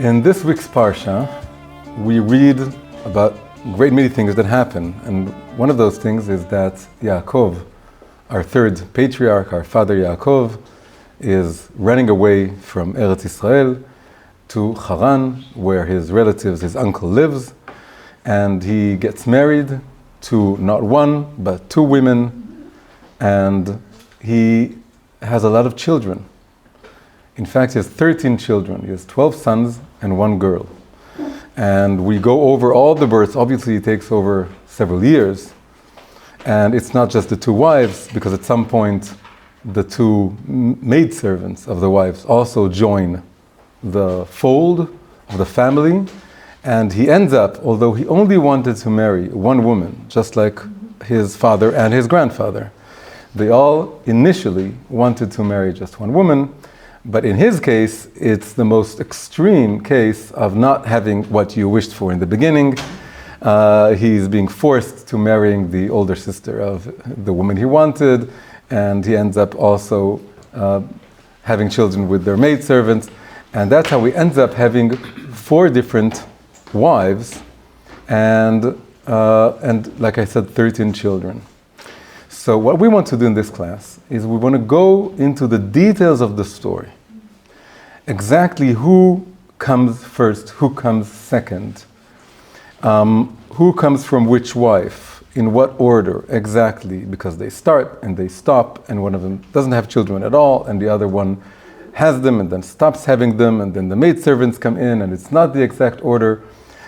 In this week's Parsha, we read about great many things that happen. And one of those things is that Yakov, our third patriarch, our father Yakov, is running away from Eretz Israel to Haran, where his relatives, his uncle lives. And he gets married to not one, but two women. And he has a lot of children. In fact, he has 13 children. He has 12 sons and one girl. And we go over all the births. Obviously, it takes over several years. And it's not just the two wives, because at some point, the two maidservants of the wives also join the fold of the family. And he ends up, although he only wanted to marry one woman, just like his father and his grandfather, they all initially wanted to marry just one woman. But in his case, it's the most extreme case of not having what you wished for in the beginning. He's being forced to marrying the older sister of the woman he wanted, and he ends up also having children with their maidservants. And that's how he ends up having 4 different wives and like I said, 13 children. So what we want to do in this class is we want to go into the details of the story. Exactly who comes first, who comes second, who comes from which wife, in what order exactly, because they start and they stop, and one of them doesn't have children at all, and the other one has them and then stops having them, and then the maidservants come in, and it's not the exact order.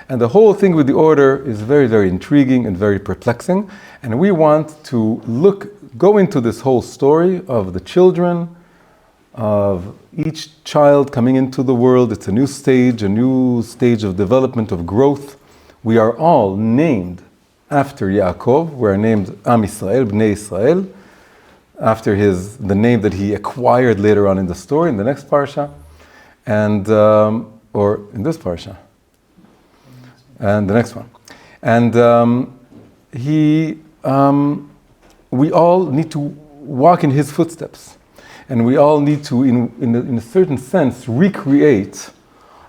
And the whole thing with the order is very, very intriguing and very perplexing. And we want to go into this whole story of the children, of each child coming into the world. It's a new stage of development, of growth. We are all named after Yakov. We're named Am Yisrael, Bnei Israel, after the name that he acquired later on in the story, in the next parsha, and or in this parsha. And the next one. And we all need to walk in his footsteps. And we all need to, in a certain sense, recreate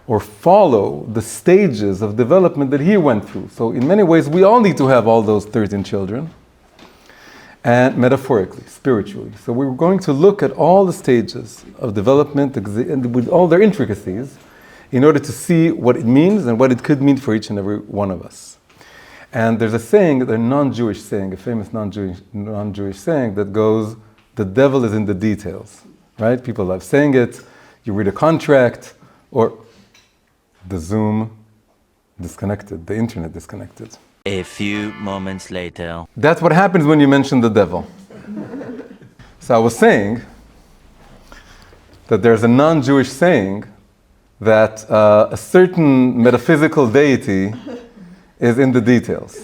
or follow the stages of development that he went through. So in many ways, we all need to have all those 13 children. And metaphorically, spiritually. So we're going to look at all the stages of development and with all their intricacies, in order to see what it means and what it could mean for each and every one of us. And there's a saying, a non-Jewish saying, a famous non-Jewish saying that goes, the devil is in the details, right? People love saying it. You read a contract, or the Zoom disconnected, the internet disconnected. A few moments later. That's what happens when you mention the devil. So I was saying that there's a non-Jewish saying that a certain metaphysical deity is in the details.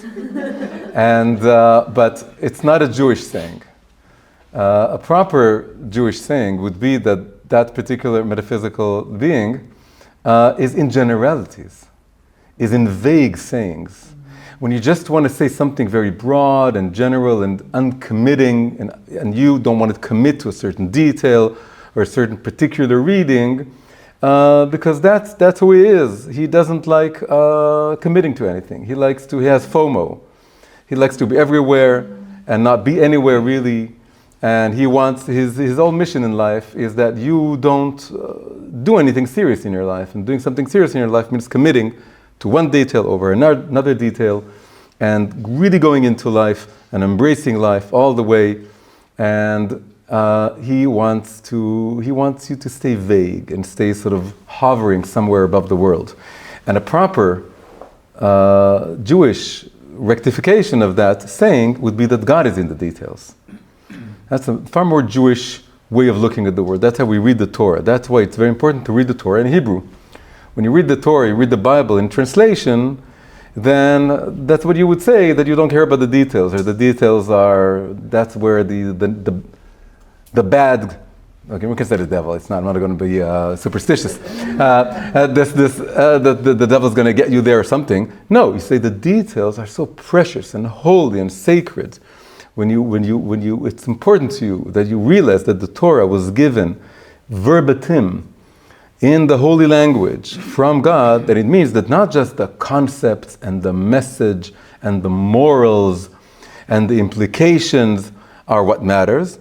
And, but it's not a Jewish saying. A proper Jewish saying would be that that particular metaphysical being is in generalities, is in vague sayings. When you just want to say something very broad and general and uncommitting, and you don't want to commit to a certain detail or a certain particular reading, because that's who he is. He doesn't like committing to anything. He has FOMO. He likes to be everywhere and not be anywhere really. And he wants, his whole mission in life is that you don't do anything serious in your life. And doing something serious in your life means committing to one detail over another detail, and really going into life and embracing life all the way. And he wants you to stay vague and stay sort of hovering somewhere above the world. And a proper Jewish rectification of that saying would be that God is in the details. That's a far more Jewish way of looking at the world. That's how we read the Torah. That's why it's very important to read the Torah in Hebrew. When you read the Torah, you read the Bible in translation, then that's what you would say, that you don't care about the details, or the details that's where the bad, okay, we can say the devil, I'm not going to be superstitious. The devil's going to get you there or something. No, you say the details are so precious and holy and sacred. When you, it's important to you that you realize that the Torah was given verbatim in the holy language from God, then it means that not just the concepts and the message and the morals and the implications are what matters,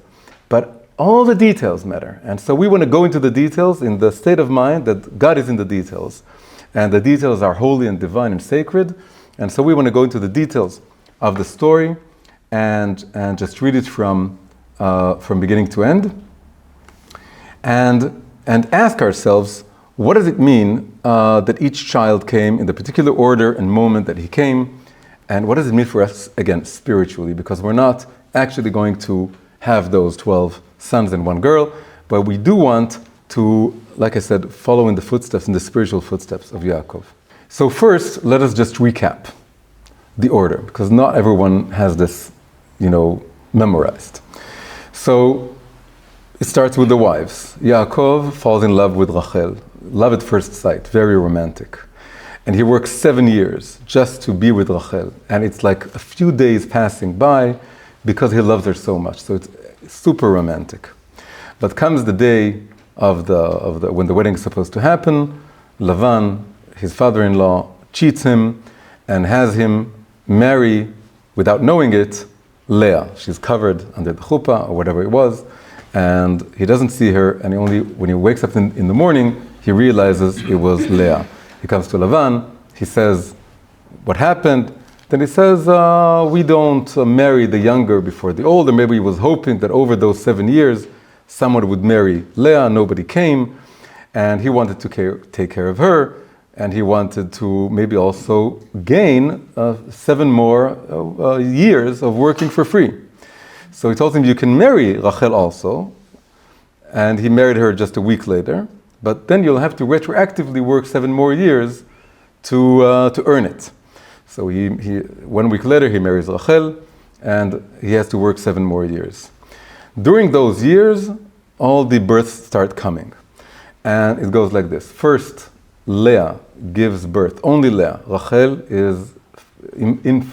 but all the details matter. And so we want to go into the details in the state of mind that God is in the details. And the details are holy and divine and sacred. And so we want to go into the details of the story and just read it from beginning to end. And ask ourselves, what does it mean that each child came in the particular order and moment that he came? And what does it mean for us, again, spiritually? Because we're not actually going to have those 12 sons and one girl, but we do want to, like I said, follow in the footsteps, in the spiritual footsteps of Yaakov. So first, let us just recap the order, because not everyone has this, memorized. So it starts with the wives. Yaakov falls in love with Rachel. Love at first sight, very romantic. And he works 7 years just to be with Rachel. And it's like a few days passing by because he loves her so much. So it's super romantic. But comes the day of when the wedding is supposed to happen, Lavan, his father-in-law, cheats him and has him marry, without knowing it, Leah. She's covered under the chuppah or whatever it was. And he doesn't see her, and when he wakes up in the morning, he realizes it was Leah. He comes to Lavan, he says, what happened? Then he says, we don't marry the younger before the older. Maybe he was hoping that over those 7 years, someone would marry Leah. Nobody came, and he wanted to take care of her, and he wanted to maybe also gain 7 more years of working for free. So he told him, you can marry Rachel also, and he married her just a week later, but then you'll have to retroactively work 7 more years to earn it. So he 1 week later, he marries Rachel, and he has to work 7 more years. During those years, all the births start coming. And it goes like this. First, Leah gives birth, only Leah. Rachel is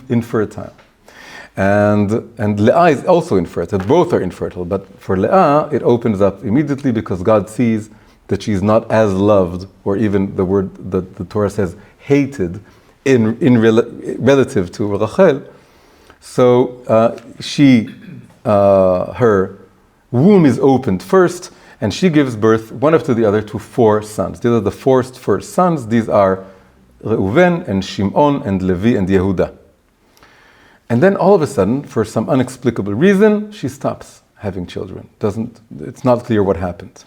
infertile. And Leah is also infertile. Both are infertile. But for Leah, it opens up immediately because God sees that she's not as loved, or even the word that the Torah says, hated, relative to Rachel. So her womb is opened first, and she gives birth, one after the other, to 4 sons. These are the 4 first sons. These are Reuven and Shimon and Levi and Yehuda. And then all of a sudden, for some inexplicable reason, she stops having children. It's not clear what happened.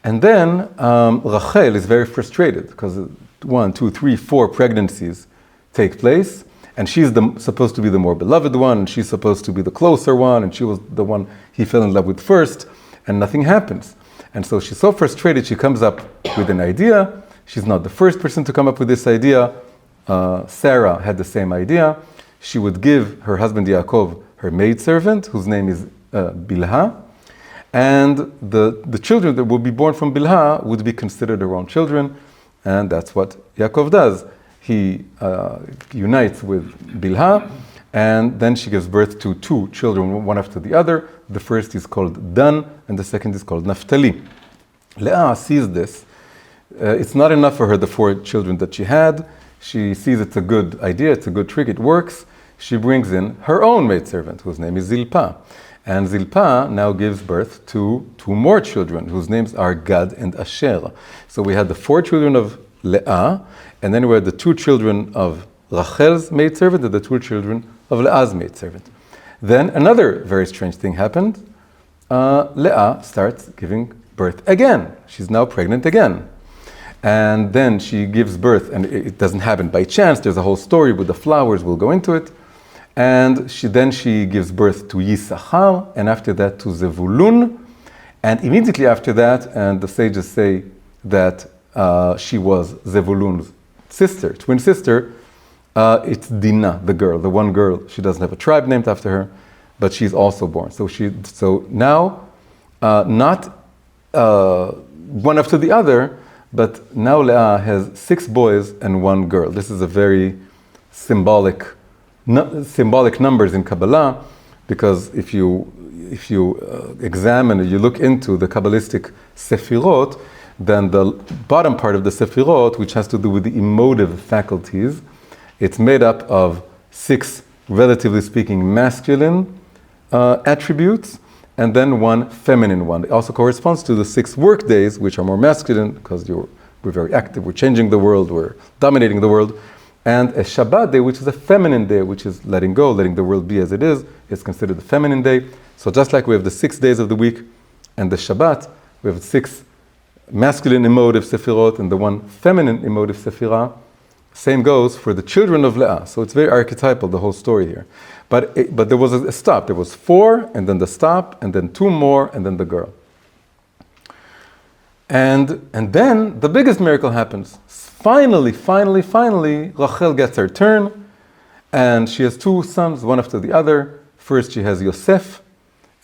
And then Rachel is very frustrated because 1, 2, 3, 4 pregnancies take place, and she's supposed to be the more beloved one, and she's supposed to be the closer one, and she was the one he fell in love with first, and nothing happens. And so she's so frustrated, she comes up with an idea. She's not the first person to come up with this idea. Sarah had the same idea. She would give her husband Yakov her maidservant, whose name is Bilhah, and the children that would be born from Bilhah would be considered her own children, and that's what Yakov does. He unites with Bilhah, and then she gives birth to 2 children, one after the other. The first is called Dan, and the second is called Naphtali. Leah sees this. It's not enough for her, the 4 children that she had. She sees it's a good idea, it's a good trick, it works. She brings in her own maidservant, whose name is Zilpah. And Zilpah now gives birth to 2 more children, whose names are Gad and Asher. So we had the 4 children of Leah, and then we had the 2 children of Rachel's maidservant and the 2 children of Leah's maidservant. Then another very strange thing happened. Leah starts giving birth again. She's now pregnant again. And then she gives birth, and it doesn't happen by chance. There's a whole story with the flowers. We'll go into it. And she gives birth to Issachar, and after that to Zebulun. And immediately after that, and the sages say that she was Zebulun's sister, twin sister. It's Dinah, the girl, the one girl. She doesn't have a tribe named after her, but she's also born. So now, not one after the other, but now Leah has 6 boys and 1 girl. This is a very symbolic numbers in Kabbalah, because if you examine, you look into the Kabbalistic sephirot, Then the bottom part of the sephirot, which has to do with the emotive faculties, it's made up of 6, relatively speaking, masculine attributes, and then 1 feminine one. It also corresponds to the 6 work days, which are more masculine, because we're very active, we're changing the world, we're dominating the world. And a Shabbat day, which is a feminine day, which is letting go, letting the world be as it is considered the feminine day. So just like we have the 6 days of the week and the Shabbat, we have 6 masculine emotive sephirot and the 1 feminine emotive sephirah. Same goes for the children of Leah. So it's very archetypal, the whole story here. But there was a stop. There was 4, and then the stop, and then 2 more, and then the girl. And then the biggest miracle happens. Finally, Rachel gets her turn, and she has 2 sons, one after the other. First she has Yosef,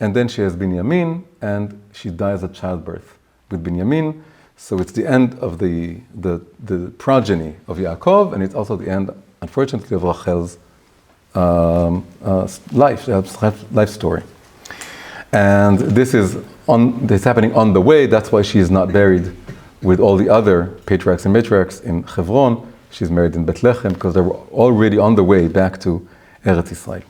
and then she has Binyamin, and she dies at childbirth with Binyamin. So it's the end of the progeny of Yakov, and it's also the end, unfortunately, of Rachel's life story. And this is happening on the way. That's why she is not buried with all the other patriarchs and matriarchs in Hebron. She's married in Bethlehem because they were already on the way back to Eretz Israel.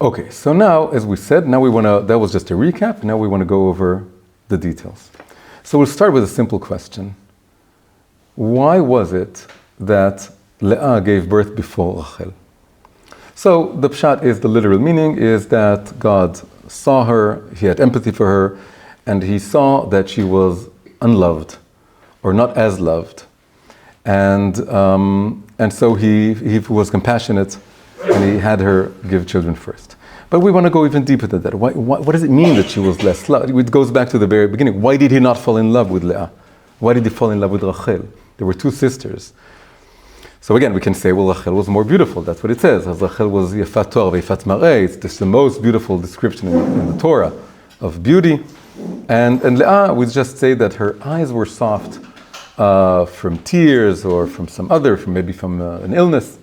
Okay, so now, as we said, that was just a recap. Now we want to go over the details. So we'll start with a simple question. Why was it that Leah gave birth before Rachel? So the pshat is, the literal meaning is that God saw her, he had empathy for her, and he saw that she was unloved, or not as loved. And so he was compassionate, and he had her give children first. But we want to go even deeper than that. What does it mean that she was less loved? It goes back to the very beginning. Why did he not fall in love with Leah? Why did he fall in love with Rachel? There were 2 sisters. So again, we can say, well, Rachel was more beautiful. That's what it says. As Rachel was yefat Torah ve'yefat marries. It's the most beautiful description in the Torah of beauty. And Leah, we just say that her eyes were soft from tears or from maybe from an illness.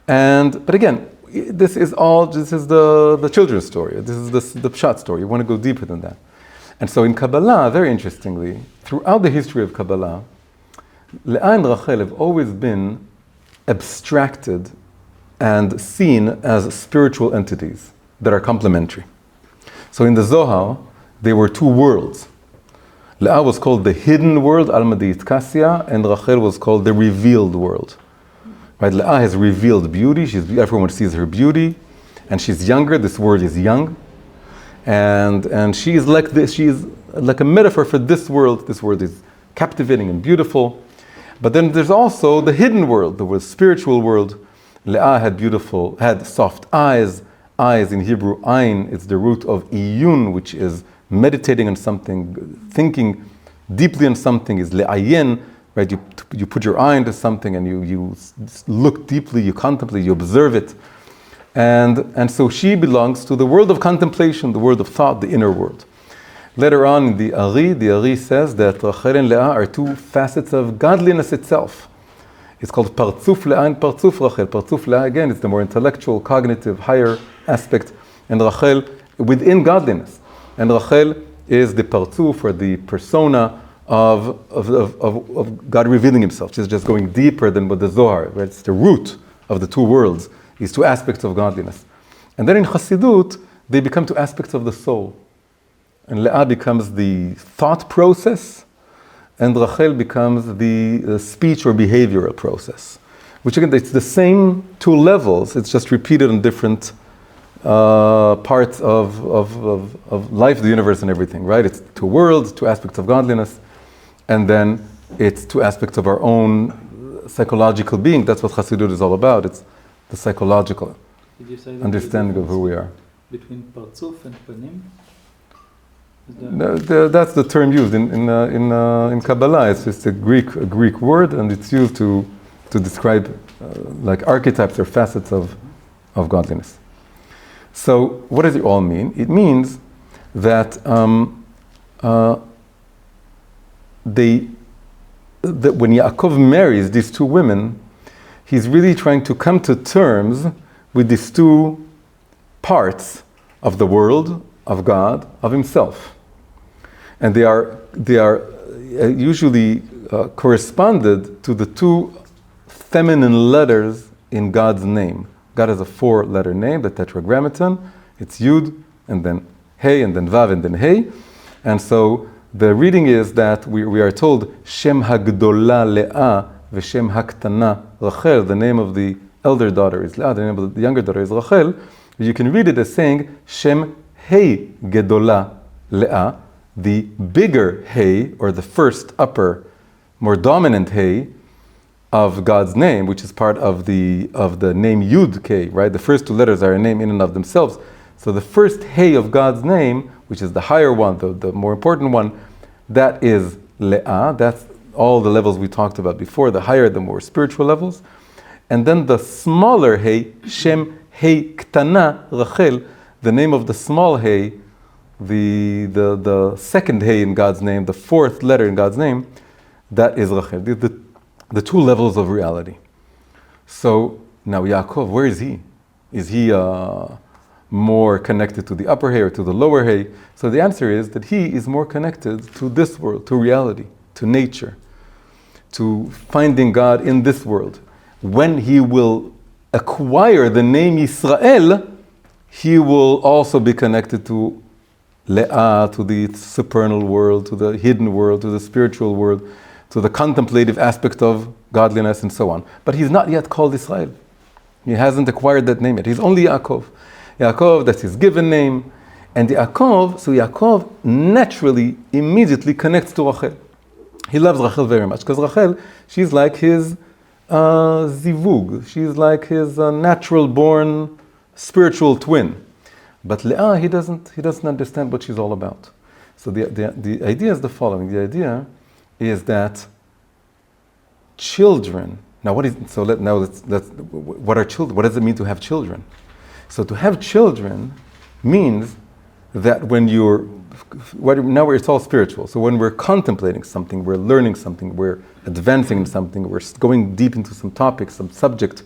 But again, this is the children's story. This is the pshat story. You want to go deeper than that. And so in Kabbalah, very interestingly, throughout the history of Kabbalah, Leah and Rachel have always been abstracted and seen as spiritual entities that are complementary. So in the Zohar, they were 2 worlds. Leah was called the hidden world, Alma Deitkasia, and Rachel was called the revealed world. Right? Leah has revealed beauty. Everyone sees her beauty, and she's younger. This world is young, and she is like this. She is like a metaphor for this world. This world is captivating and beautiful. But then there's also the hidden world, the spiritual world. Leah had soft eyes. Eyes in Hebrew, ayin, it's the root of iyun, which is meditating on something, thinking deeply on something, is le'ayin, right? You put your eye into something and you look deeply, you contemplate, you observe it. And so she belongs to the world of contemplation, the world of thought, the inner world. Later on in the Ari says that Rachel and Leah are 2 facets of godliness itself. It's called Partzuf Leah and Partzuf Rachel. Partzuf Leah, again, is the more intellectual, cognitive, higher aspect, and Rachel within godliness. And Rachel is the Partzuf, or the persona of God revealing himself. She's just going deeper than what the Zohar, right? It's the root of the 2 worlds, these 2 aspects of godliness. And then in Chassidut, they become 2 aspects of the soul. And Leah becomes the thought process, and Rachel becomes the speech or behavioral process. Which again, it's the same 2 levels, it's just repeated in different parts of life, the universe, and everything, right? It's 2 worlds, 2 aspects of godliness, and then it's 2 aspects of our own psychological being. That's what Chassidut is all about. It's the psychological understanding of who we are. Between Partzuf and Panim? That's the term used in Kabbalah. It's just a Greek word, and it's used to describe like archetypes or facets of godliness. So, what does it all mean? It means that when Yakov marries these 2 women, he's really trying to come to terms with these 2 parts of the world, of God, of himself. And they are usually corresponded to the two feminine letters in God's name. God has a 4-letter name, the Tetragrammaton. It's Yud, and then Hey, and then Vav, and then Hey. And so the reading is that we are told, Shem Hagdola Le'ah, V'Shem Haktana Rachel. The name of the elder daughter is Le'ah, the name of the younger daughter is Rachel. You can read it as saying, Shem Hey Gedola Le'ah, the bigger Hey, or the first upper, more dominant Hey of God's name, which is part of the name Yud K, right? The first 2 letters are a name in and of themselves. So the first Hey of God's name, which is the higher one, the more important one, that is Le'ah. That's all the levels we talked about before, the higher, the more spiritual levels. And then the smaller Hey, Shem Hey Ktana Rachel, the name of the small Hey, the second Hey in God's name, the 4th letter in God's name, that is Rachel. The 2 levels of reality. So now Yaakov, where is he? Is he more connected to the upper Hey or to the lower Hey? So the answer is that he is more connected to this world, to reality, to nature, to finding God in this world. When he will acquire the name Yisrael, he will also be connected to Le'ah, to the supernal world, to the hidden world, to the spiritual world, to the contemplative aspect of godliness and so on. But he's not yet called Israel. He hasn't acquired that name yet. He's only Yaakov. Yaakov, that's his given name. And Yaakov naturally, immediately connects to Rachel. He loves Rachel very much, because Rachel, she's like his zivug. She's like his natural-born spiritual twin. But Leah, he doesn't understand what she's all about. So the idea is the following. The idea is that children. Now, what are children? What does it mean to have children? So to have children means that now it's all spiritual. So when we're contemplating something, we're learning something, we're advancing in something, we're going deep into some topic, some subject.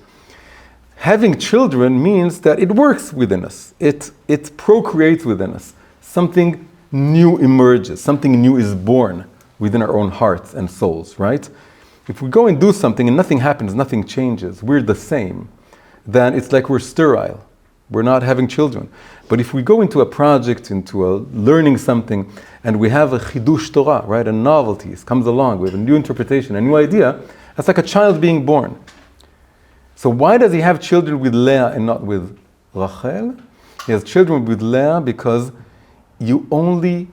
Having children means that it works within us. It procreates within us. Something new emerges. Something new is born within our own hearts and souls, right? If we go and do something and nothing happens, nothing changes, we're the same, then it's like we're sterile. We're not having children. But if we go into a project, learning something, and we have a chidush Torah, right? A novelty comes along, we have a new interpretation, a new idea, that's like a child being born. So why does he have children with Leah and not with Rachel? He has children with Leah because you only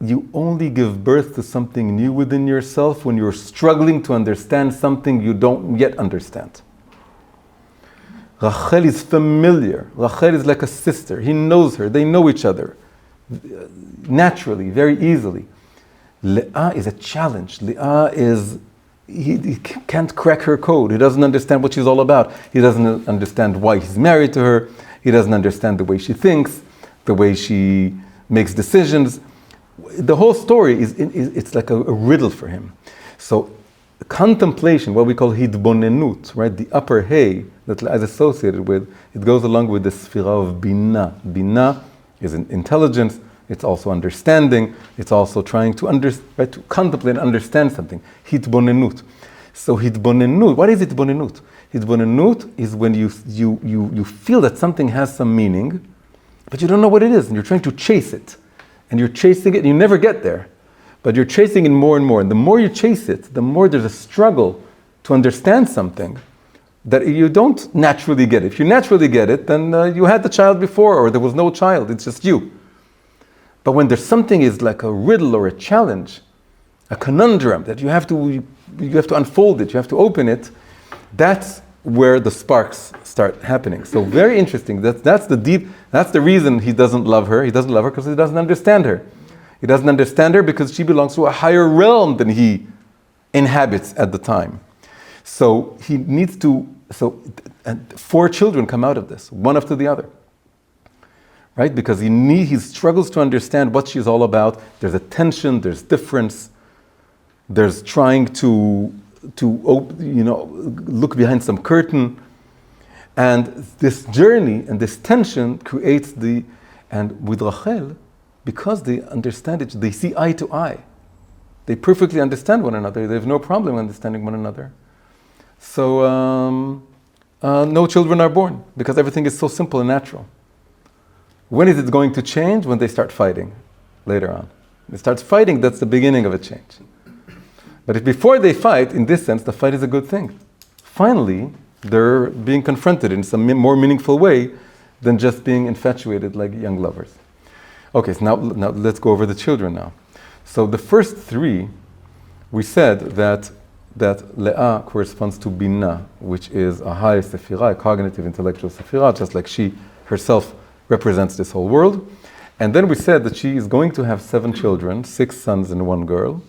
give birth to something new within yourself when you're struggling to understand something you don't yet understand. Rachel is familiar. Rachel is like a sister. He knows her. They know each other naturally, very easily. Leah is a challenge. Leah is, he can't crack her code. He doesn't understand what she's all about. He doesn't understand why he's married to her. He doesn't understand the way she thinks, the way she makes decisions. The whole story it's like a riddle for him. So contemplation, what we call hidbonenut, right? The upper Hey that is associated with, it goes along with the sephirot of Bina. Bina is an intelligence. It's also understanding. It's also trying to to contemplate and understand something. Hitbonenut. So hitbonenut, what is hitbonenut? Hitbonenut is when you feel that something has some meaning, but you don't know what it is, and you're trying to chase it. And you're chasing it, and you never get there. But you're chasing it more and more. And the more you chase it, the more there's a struggle to understand something that you don't naturally get. If you naturally get it, then you had the child before, or there was no child, it's just you. But when there's something is like a riddle or a challenge, a conundrum that you have to unfold it, you have to open it, that's where the sparks start happening. So very interesting. That's the reason he doesn't love her. He doesn't love her because he doesn't understand her. He doesn't understand her because she belongs to a higher realm than he inhabits at the time. So he needs to, and 4 children come out of this, one after the other. Right? Because he struggles to understand what she's all about. There's a tension, there's difference, there's trying to look behind some curtain. And this journey and this tension creates and with Rachel, because they understand it, they see eye to eye. They perfectly understand one another. They have no problem understanding one another. So no children are born because everything is so simple and natural. When is it going to change? When they start fighting later on. They start fighting, that's the beginning of a change. But if before they fight, in this sense, the fight is a good thing. Finally, they're being confronted in some more meaningful way than just being infatuated like young lovers. Okay, so now let's go over the children now. So the first three, we said that Leah corresponds to Binah, which is a high sephirot, a cognitive, intellectual sephirot, just like she herself represents this whole world. And then we said that she is going to have 7 children, 6 sons and 1 girl,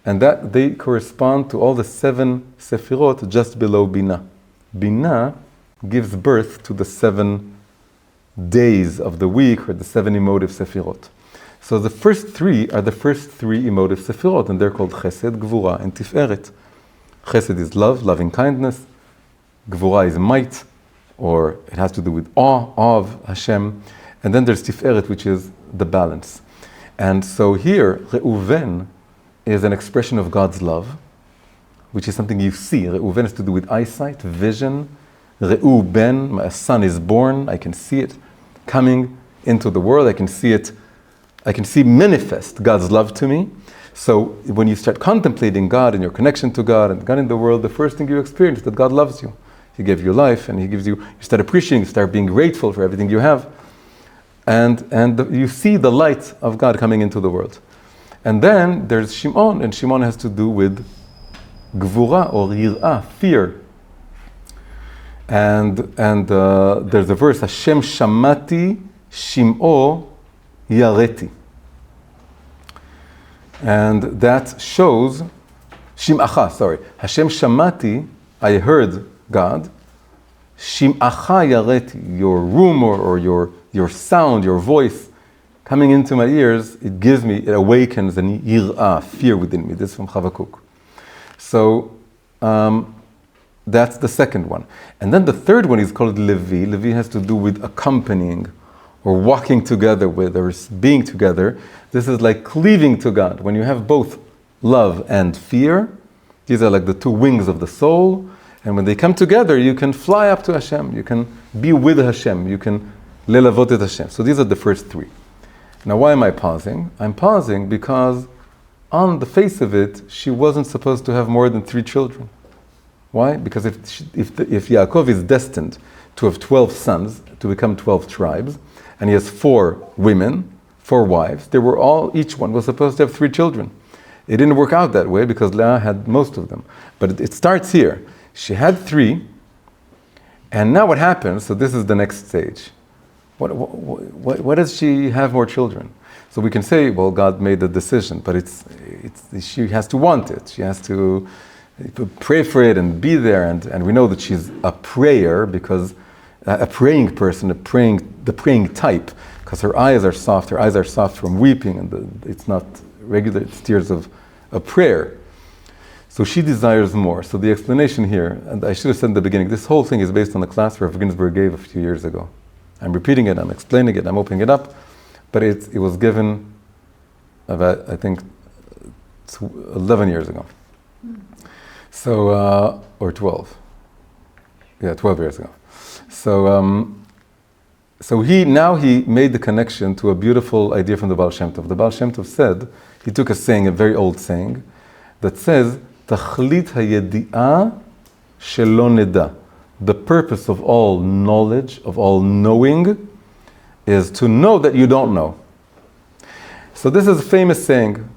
and that they correspond to all the 7 sephirot just below Binah. Binah gives birth to the 7 days of the week, or the 7 emotive sephirot. So the first 3 are the first 3 emotive sephirot, and they're called Chesed, Gvura, and Tiferet. Chesed is love, loving kindness. Gvura is might, or it has to do with awe of Hashem. And then there's Tiferet, which is the balance. And so here, Reuven is an expression of God's love, which is something you see. Reuven has to do with eyesight, vision. Reuben, my son is born, I can see it coming into the world, I can see manifest God's love to me. So when you start contemplating God and your connection to God and God in the world, the first thing you experience is that God loves you. He gave you life, and He gives you start appreciating, you start being grateful for everything you have. And you see the light of God coming into the world. And then there's Shimon, and Shimon has to do with Gvura or Yir'ah, fear. And there's a verse, Hashem Shamati Shim'o Yareti. And that shows, Hashem Shamati, I heard God, Shim'acha Yareti, your room or your sound, your voice coming into my ears, it awakens an yir'ah, fear within me. This is from Chavakuk. So that's the second one. And then the third one is called Levi. Levi has to do with accompanying or walking together with or being together. This is like cleaving to God. When you have both love and fear, these are like the 2 wings of the soul. And when they come together, you can fly up to Hashem. You can be with Hashem. You can lelavot et Hashem. So these are the first 3. Now, why am I pausing? I'm pausing because on the face of it, she wasn't supposed to have more than 3 children. Why? Because if Yaakov is destined to have 12 sons, to become 12 tribes, and he has 4 women, 4 wives, each one was supposed to have 3 children. It didn't work out that way because Leah had most of them. But it starts here. She had 3, and now what happens? So this is the next stage. What does she have more children? So we can say, well, God made the decision, but she has to want it. She has to pray for it and be there, and we know that she's a prayer because a praying person, the praying type, because her eyes are soft from weeping, and it's not regular, it's tears of a prayer. So she desires more. So the explanation here, and I should have said in the beginning, this whole thing is based on the class Rav Ginsburg gave a few years ago. I'm repeating it, I'm explaining it, I'm opening it up, but it was given about, I think, 11 years ago. So, or 12. Yeah, 12 years ago. So he made the connection to a beautiful idea from the Baal Shem Tov. The Baal Shem Tov said, he took a saying, a very old saying, that says, Tachlit hayedi'ah shelo neda. The purpose of all knowledge, of all knowing, is to know that you don't know. So this is a famous saying,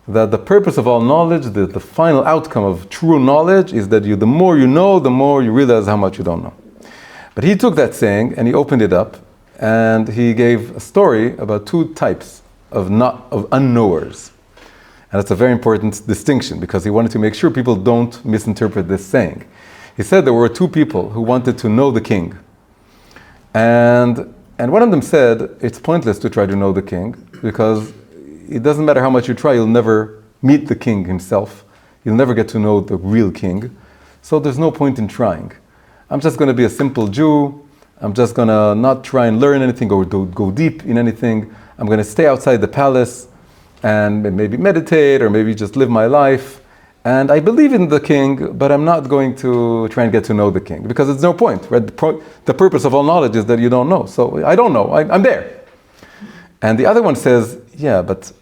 that the purpose of all knowledge, the final outcome of true knowledge, is that the more you know, the more you realize how much you don't know. But he took that saying and he opened it up, and he gave a story about 2 types of unknowers. And that's a very important distinction, because he wanted to make sure people don't misinterpret this saying. He said there were 2 people who wanted to know the king. And one of them said, it's pointless to try to know the king, because it doesn't matter how much you try, you'll never meet the king himself. You'll never get to know the real king. So there's no point in trying. I'm just going to be a simple Jew. I'm just going to not try and learn anything or go deep in anything. I'm going to stay outside the palace and maybe meditate or maybe just live my life. And I believe in the king, but I'm not going to try and get to know the king because it's no point, right? The purpose of all knowledge is that you don't know. So I don't know, I'm there. And the other one says, yeah, but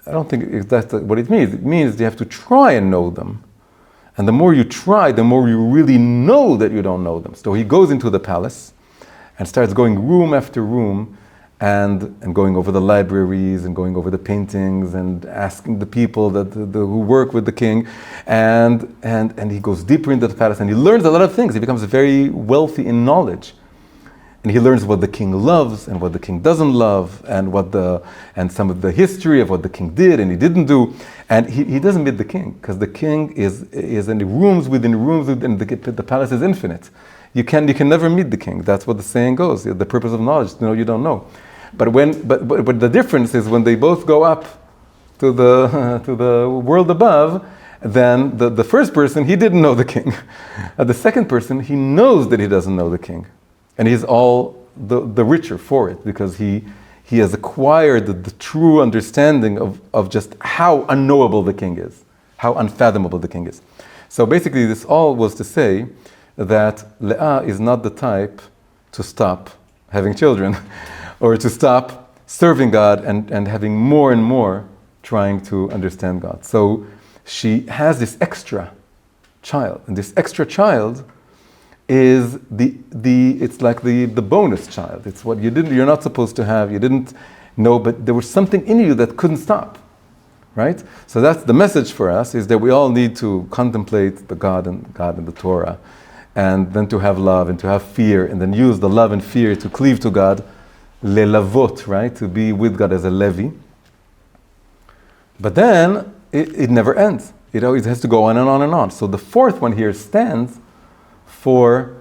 I don't think that's what it means. It means you have to try and know them. And the more you try, the more you really know that you don't know them. So he goes into the palace and starts going room after room and going over the libraries and going over the paintings and asking the people who work with the king. And he goes deeper into the palace and he learns a lot of things. He becomes very wealthy in knowledge. And he learns what the king loves and what the king doesn't love and some of the history of what the king did and he didn't do. And he doesn't meet the king because the king is in rooms within rooms within the palace is infinite. You can never meet the king. That's what the saying goes. The purpose of knowledge, to know you don't know. But the difference is when they both go up to the world above, then the first person, he didn't know the king. The second person, he knows that he doesn't know the king. And he's all the richer for it because he has acquired the true understanding of just how unknowable the king is, how unfathomable the king is. So basically this all was to say that Leah is not the type to stop having children or to stop serving God and having more and more trying to understand God. So she has this extra child, and this extra child is it's like the bonus child. It's what you're not supposed to have, you didn't know, but there was something in you that couldn't stop, right? So that's the message for us, is that we all need to contemplate the God and the Torah, and then to have love and to have fear, and then use the love and fear to cleave to God, lelavot, right? To be with God as a Levi. But then it never ends. It always has to go on and on and on. So the fourth one here stands for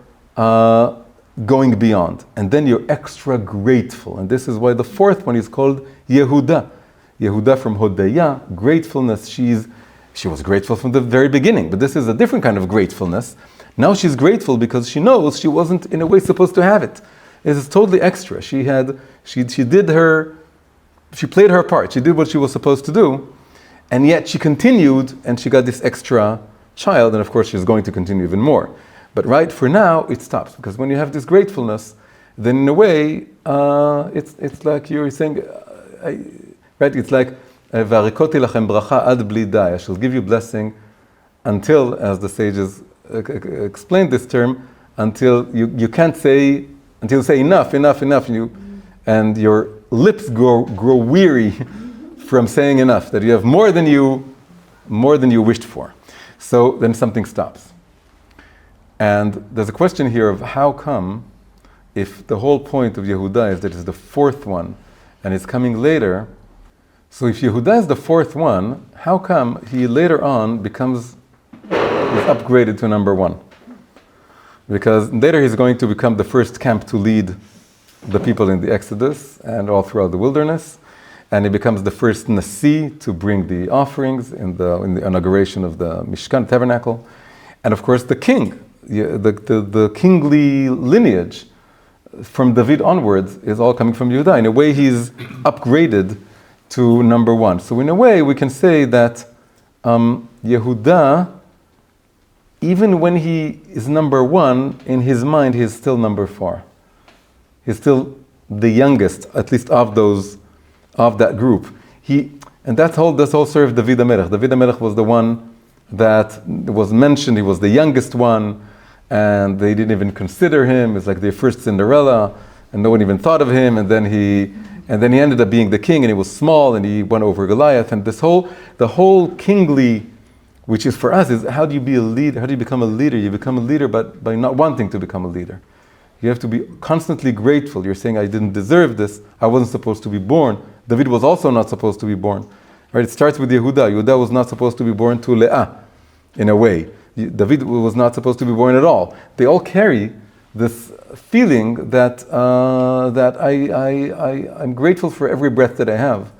going beyond. And then you're extra grateful. And this is why the fourth one is called Yehuda. Yehuda from Hodaya, gratefulness. She was grateful from the very beginning, but this is a different kind of gratefulness. Now she's grateful because she knows she wasn't in a way supposed to have it. It is totally extra. She played her part. She did what she was supposed to do. And yet she continued and she got this extra child. And of course she's going to continue even more. But right for now, it stops. Because when you have this gratefulness, then in a way, it's like you're saying, right? It's like, Varikoti lachem bracha ad bli dai. I shall give you blessing until, as the sages explained this term, until you can't say, until you say enough, and your lips grow weary from saying enough, that you have more than you wished for. So then something stops. And there's a question here of how come, if the whole point of Yehuda is that it's the fourth one, and it's coming later, so if Yehuda is the fourth one, how come he later on is upgraded to number one? Because later he's going to become the first camp to lead the people in the Exodus and all throughout the wilderness. And he becomes the first Nasi to bring the offerings in the inauguration of the Mishkan tabernacle. And of course the king, the kingly lineage from David onwards is all coming from Yehuda. In a way he's upgraded to number one. So in a way we can say that Yehuda, even when he is number one, in his mind he is still number four. He's still the youngest, at least of that group. And that's all served David HaMelech. David HaMelech was the one that was mentioned. He was the youngest one, and they didn't even consider him. It's like their first Cinderella, and no one even thought of him. And then he ended up being the king, and he was small, and he went over Goliath. And the whole kingly, which is for us, is how do you be a leader? How do you become a leader? You become a leader by not wanting to become a leader. You have to be constantly grateful. You're saying, I didn't deserve this. I wasn't supposed to be born. David was also not supposed to be born. Right? It starts with Yehuda. Yehuda was not supposed to be born to Leah, in a way. David was not supposed to be born at all. They all carry this feeling that I'm grateful for every breath that I have.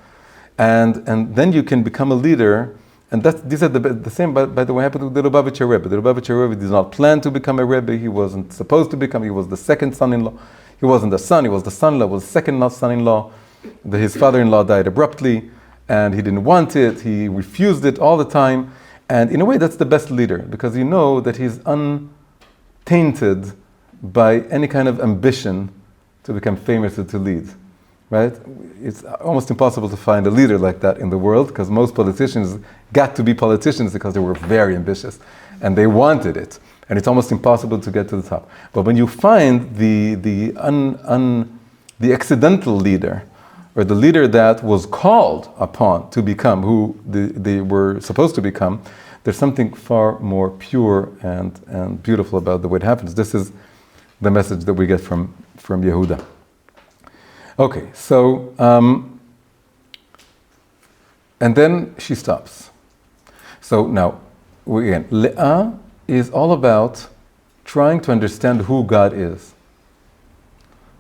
And then you can become a leader. And these are the same, by the way, happened with the Lubavitcher Rebbe. The Lubavitcher Rebbe did not plan to become a Rebbe. He wasn't supposed to become. He was the second son-in-law. He wasn't the son. He was the son-in-law. He was the second son-in-law. His father-in-law died abruptly, and he didn't want it. He refused it all the time. And in a way, that's the best leader, because you know that he's untainted by any kind of ambition to become famous or to lead, right? It's almost impossible to find a leader like that in the world, because most politicians got to be politicians because they were very ambitious, and they wanted it. And it's almost impossible to get to the top. But when you find the accidental leader, or the leader that was called upon to become who they were supposed to become, there's something far more pure and beautiful about the way it happens. This is the message that we get from Yehuda. Okay, so, and then she stops. So now, again, Leah is all about trying to understand who God is.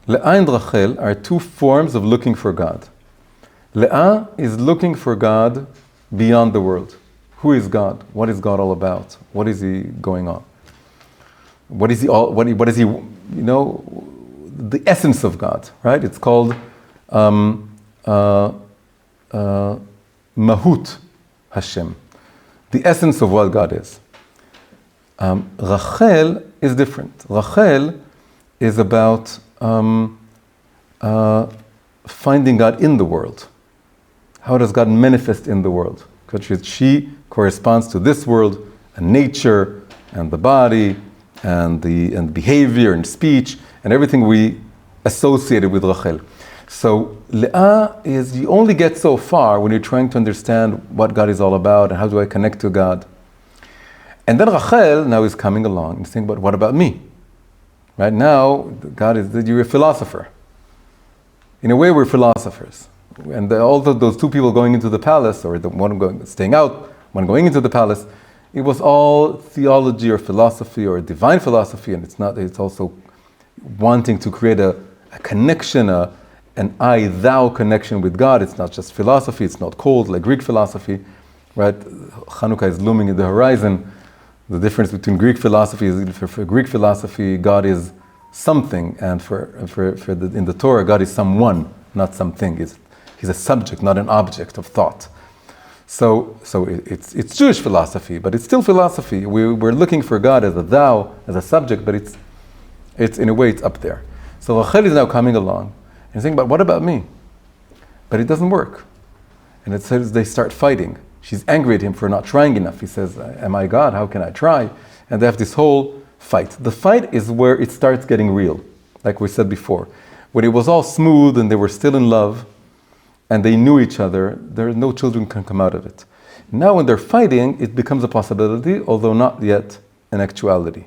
Leah and Rachel are two forms of looking for God. Leah is looking for God beyond the world. Who is God? What is God all about? What is He going on? What is He all? What is He? You know, the essence of God, right? It's called Mahut Hashem, the essence of what God is. Rachel is different. Rachel is about finding God in the world. How does God manifest in the world? Because she corresponds to this world, and nature, and the body, and the behavior, and speech, and everything we associated with Rachel. So Leah is, you only get so far when you're trying to understand what God is all about, and how do I connect to God. And then Rachel now is coming along and saying, but what about me? Right now, God is, you're a philosopher. In a way, we're philosophers. And although those two people going into the palace, or the one staying out, one going into the palace, it was all theology or philosophy or divine philosophy, and it's also wanting to create a connection, an I-thou connection with God. It's not just philosophy, it's not cold like Greek philosophy, right? Hanukkah is looming in the horizon. The difference between Greek philosophy is, for Greek philosophy, God is something, and in the Torah, God is someone, not something. He's a subject, not an object of thought. So it's Jewish philosophy, but it's still philosophy. We're looking for God as a thou, as a subject, but it's in a way it's up there. So Rachel is now coming along and saying, but what about me? But it doesn't work. And it says they start fighting. She's angry at him for not trying enough. He says, am I God? How can I try? And they have this whole fight. The fight is where it starts getting real, like we said before. When it was all smooth and they were still in love and they knew each other, no children can come out of it. Now when they're fighting, it becomes a possibility, although not yet an actuality.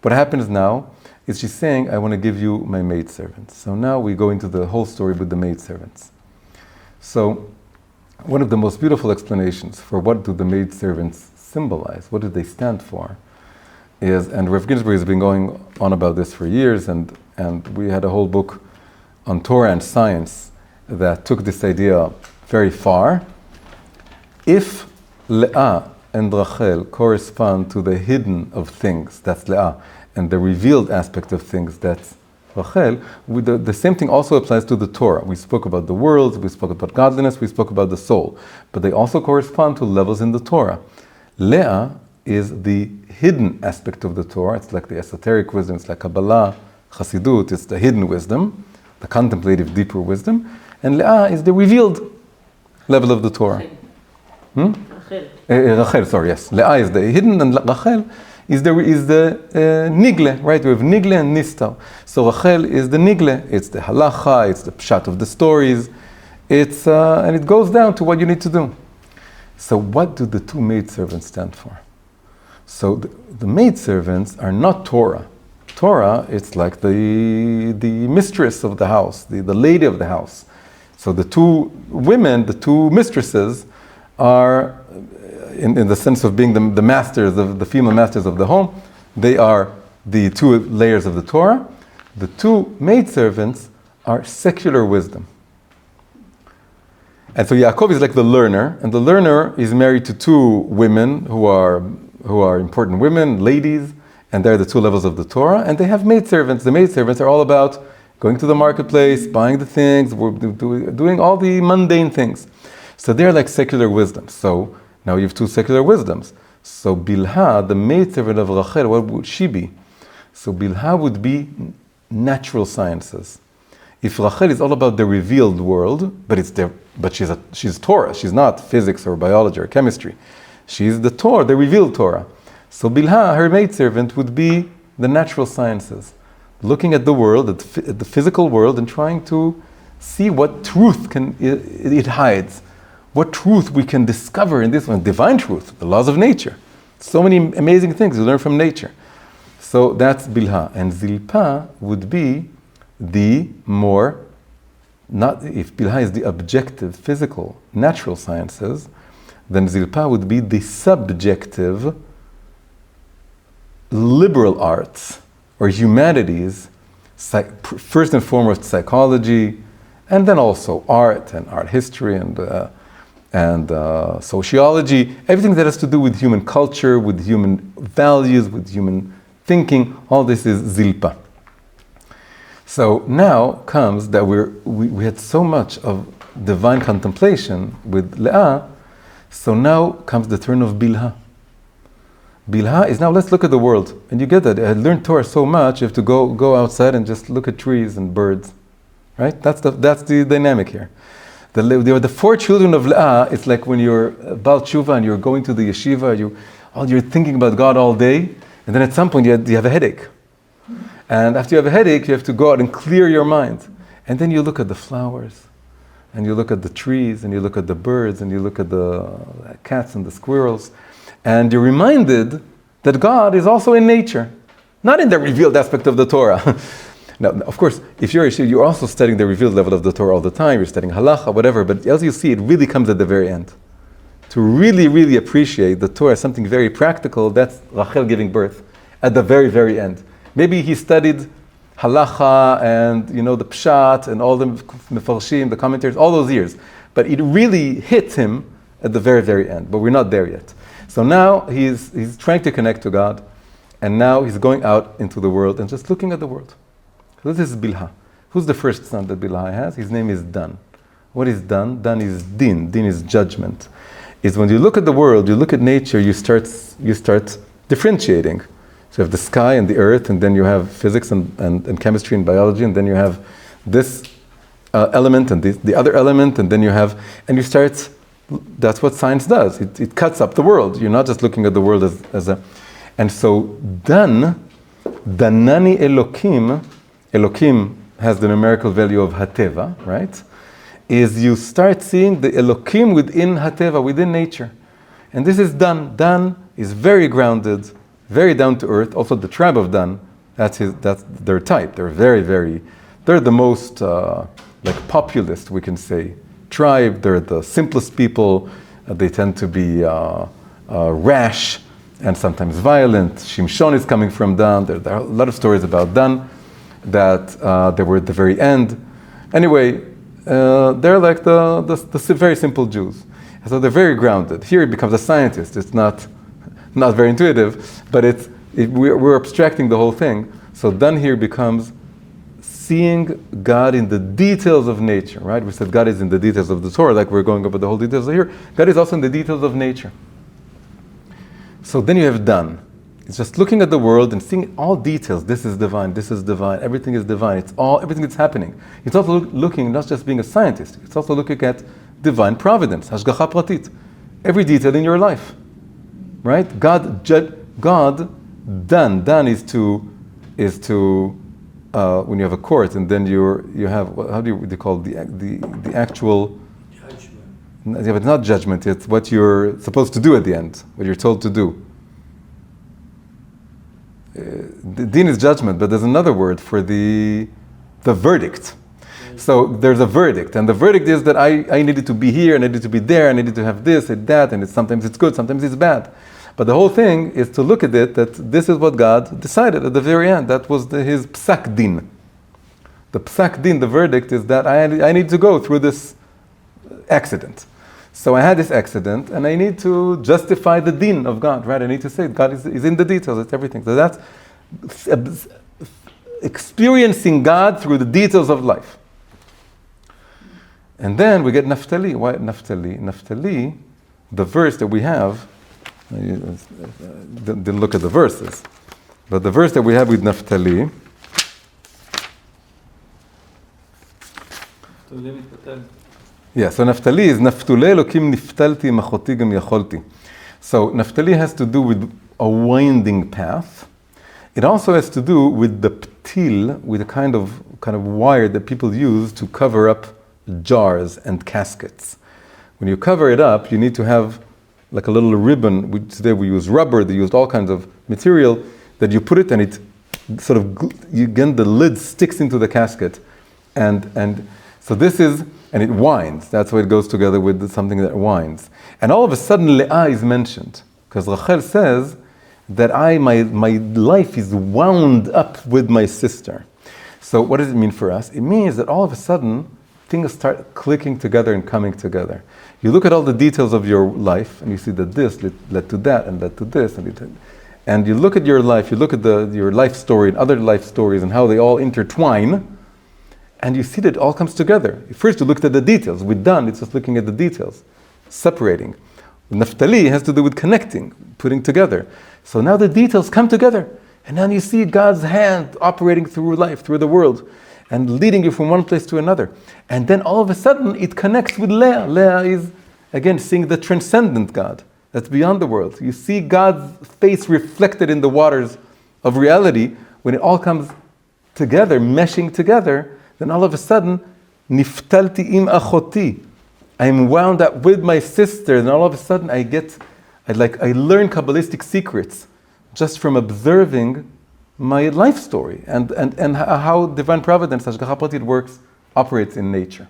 What happens now is she's saying, I want to give you my maidservants. So now we go into the whole story with the maidservants. So one of the most beautiful explanations for what do the maidservants symbolize, what do they stand for, is, and Rav Ginsburg has been going on about this for years, and we had a whole book on Torah and science that took this idea very far. If Leah and Rachel correspond to the hidden of things, that's Leah, and the revealed aspect of things, that's Rachel, the same thing also applies to the Torah. We spoke about the world, we spoke about godliness, we spoke about the soul, but they also correspond to levels in the Torah. Leah is the hidden aspect of the Torah. It's like the esoteric wisdom, it's like Kabbalah, Chassidut, it's the hidden wisdom, the contemplative, deeper wisdom, and Leah is the revealed level of the Torah. Rachel, sorry, yes. Leah is the hidden, and Rachel is the nigle, right? We have nigle and nistar. So Rachel is the nigle. It's the halacha, it's the pshat of the stories. And it goes down to what you need to do. So what do the two maidservants stand for? So the maidservants are not Torah. Torah, it's like the mistress of the house, the lady of the house. So the two women, the two mistresses, are, in the sense of being the masters, the female masters of the home, they are the two layers of the Torah. The two maidservants are secular wisdom. And so Yakov is like the learner, and the learner is married to two women who are important women, ladies, and they're the two levels of the Torah, and they have maidservants. The maidservants are all about going to the marketplace, buying the things, we're doing all the mundane things. So they're like secular wisdom. So now you have two secular wisdoms. So Bilha, the maidservant of Rachel, what would she be? So Bilha would be natural sciences. If Rachel is all about the revealed world, but she's Torah, she's not physics or biology or chemistry. She's the Torah, the revealed Torah. So Bilha, her maidservant, would be the natural sciences, looking at the world, at the physical world, and trying to see what truth it hides, what truth we can discover in this one, divine truth, the laws of nature. So many amazing things you learn from nature. So that's Bilha. And Zilpa would be the more, not if Bilha is the objective, physical, natural sciences, then Zilpa would be the subjective, liberal arts or humanities, first and foremost psychology, and then also art and art history and sociology, everything that has to do with human culture, with human values, with human thinking. All this is Zilpa. So now comes that we had so much of divine contemplation with Leah, so now comes the turn of Bilha. Bilha is now, let's look at the world. And you get that. I had learned Torah so much, you have to go outside and just look at trees and birds. Right? That's the dynamic here. The four children of Leah, it's like when you're Baal Tshuva and you're going to the yeshiva, you're thinking about God all day, and then at some point you have a headache. And after you have a headache, you have to go out and clear your mind. And then you look at the flowers, and you look at the trees, and you look at the birds, and you look at the cats and the squirrels, and you're reminded that God is also in nature, not in the revealed aspect of the Torah. Now, of course, if you're also studying the revealed level of the Torah all the time, you're studying halacha, whatever, but as you see, it really comes at the very end. To really, really appreciate the Torah as something very practical, that's Rachel giving birth at the very, very end. Maybe he studied halacha and, the pshat and all the mefarshim, the commentaries, all those years. But it really hits him at the very, very end. But we're not there yet. So now he's trying to connect to God, and now he's going out into the world and just looking at the world. So this is Bilha. Who's the first son that Bilha has? His name is Dan. What is Dan? Dan is din. Din is judgment. Is when you look at the world, you look at nature, you start differentiating. So you have the sky and the earth, and then you have physics and chemistry and biology, and then you have this element and the other element, and then you start. That's what science does. It cuts up the world. You're not just looking at the world as a. And so Dan, Danani Elokim. Elokim has the numerical value of Hateva, right? Is you start seeing the Elokim within Hateva, within nature. And this is Dan. Dan is very grounded, very down to earth. Also the tribe of Dan, that's their type. They're they're the most populist, we can say, tribe. They're the simplest people. They tend to be rash and sometimes violent. Shimshon is coming from Dan. There are a lot of stories about Dan that they were at the very end. Anyway, they're like the very simple Jews. So they're very grounded. Here it becomes a scientist. It's not very intuitive, but we're abstracting the whole thing. So Dan here becomes seeing God in the details of nature, right? We said God is in the details of the Torah, like we're going over the whole details here. God is also in the details of nature. So then you have Dan. It's just looking at the world and seeing all details. This is divine, everything is divine. Everything that's happening. It's also looking, not just being a scientist, it's also looking at divine providence, hashgacha pratit. Every detail in your life, right? God, Dan is to when you have a court and then you have, how do you call the actual judgment? Yeah, but not judgment. It's what you're supposed to do at the end, what you're told to do. Din is judgment, but there's another word for the verdict. So there's a verdict, and the verdict is that I needed to be here, I needed to be there, I needed to have this and that, and sometimes it's good, sometimes it's bad. But the whole thing is to look at it, that this is what God decided at the very end. That was his psak din. The psak din, the verdict, is that I need to go through this accident. So I had this accident, and I need to justify the din of God, right? I need to say God is in the details, it's everything. So that's experiencing God through the details of life. And then we get Naphtali. Why Naphtali? Naphtali, the verse that we have, didn't look at the verses, but the verse that we have with Naphtali, yeah, so Naphtali is Naftule Elokim Niftalti Machoti Gam Yacholti. So Naphtali has to do with a winding path. It also has to do with the ptil, with a kind of wire that people use to cover up jars and caskets. When you cover it up, you need to have like a little ribbon. Today we use rubber, they used all kinds of material that you put it and it sort of, again, the lid sticks into the casket. And so this is, and it winds. That's why it goes together with something that winds. And all of a sudden, Leah is mentioned. Because Rachel says that my life is wound up with my sister. So what does it mean for us? It means that all of a sudden, things start clicking together and coming together. You look at all the details of your life, and you see that this led to that, and led to this, and you look at your life, you look at your life story and other life stories and how they all intertwine, and you see that it all comes together. First you looked at the details. With Dan, it's just looking at the details, separating. Naphtali has to do with connecting, putting together. So now the details come together, and then you see God's hand operating through life, through the world, and leading you from one place to another. And then all of a sudden, it connects with Leah. Leah is, again, seeing the transcendent God that's beyond the world. You see God's face reflected in the waters of reality. When it all comes together, meshing together, then all of a sudden, niftalti im achoti. I'm wound up with my sister, and all of a sudden I learn Kabbalistic secrets just from observing my life story and how divine providence, Hashgacha Pratit, operates in nature.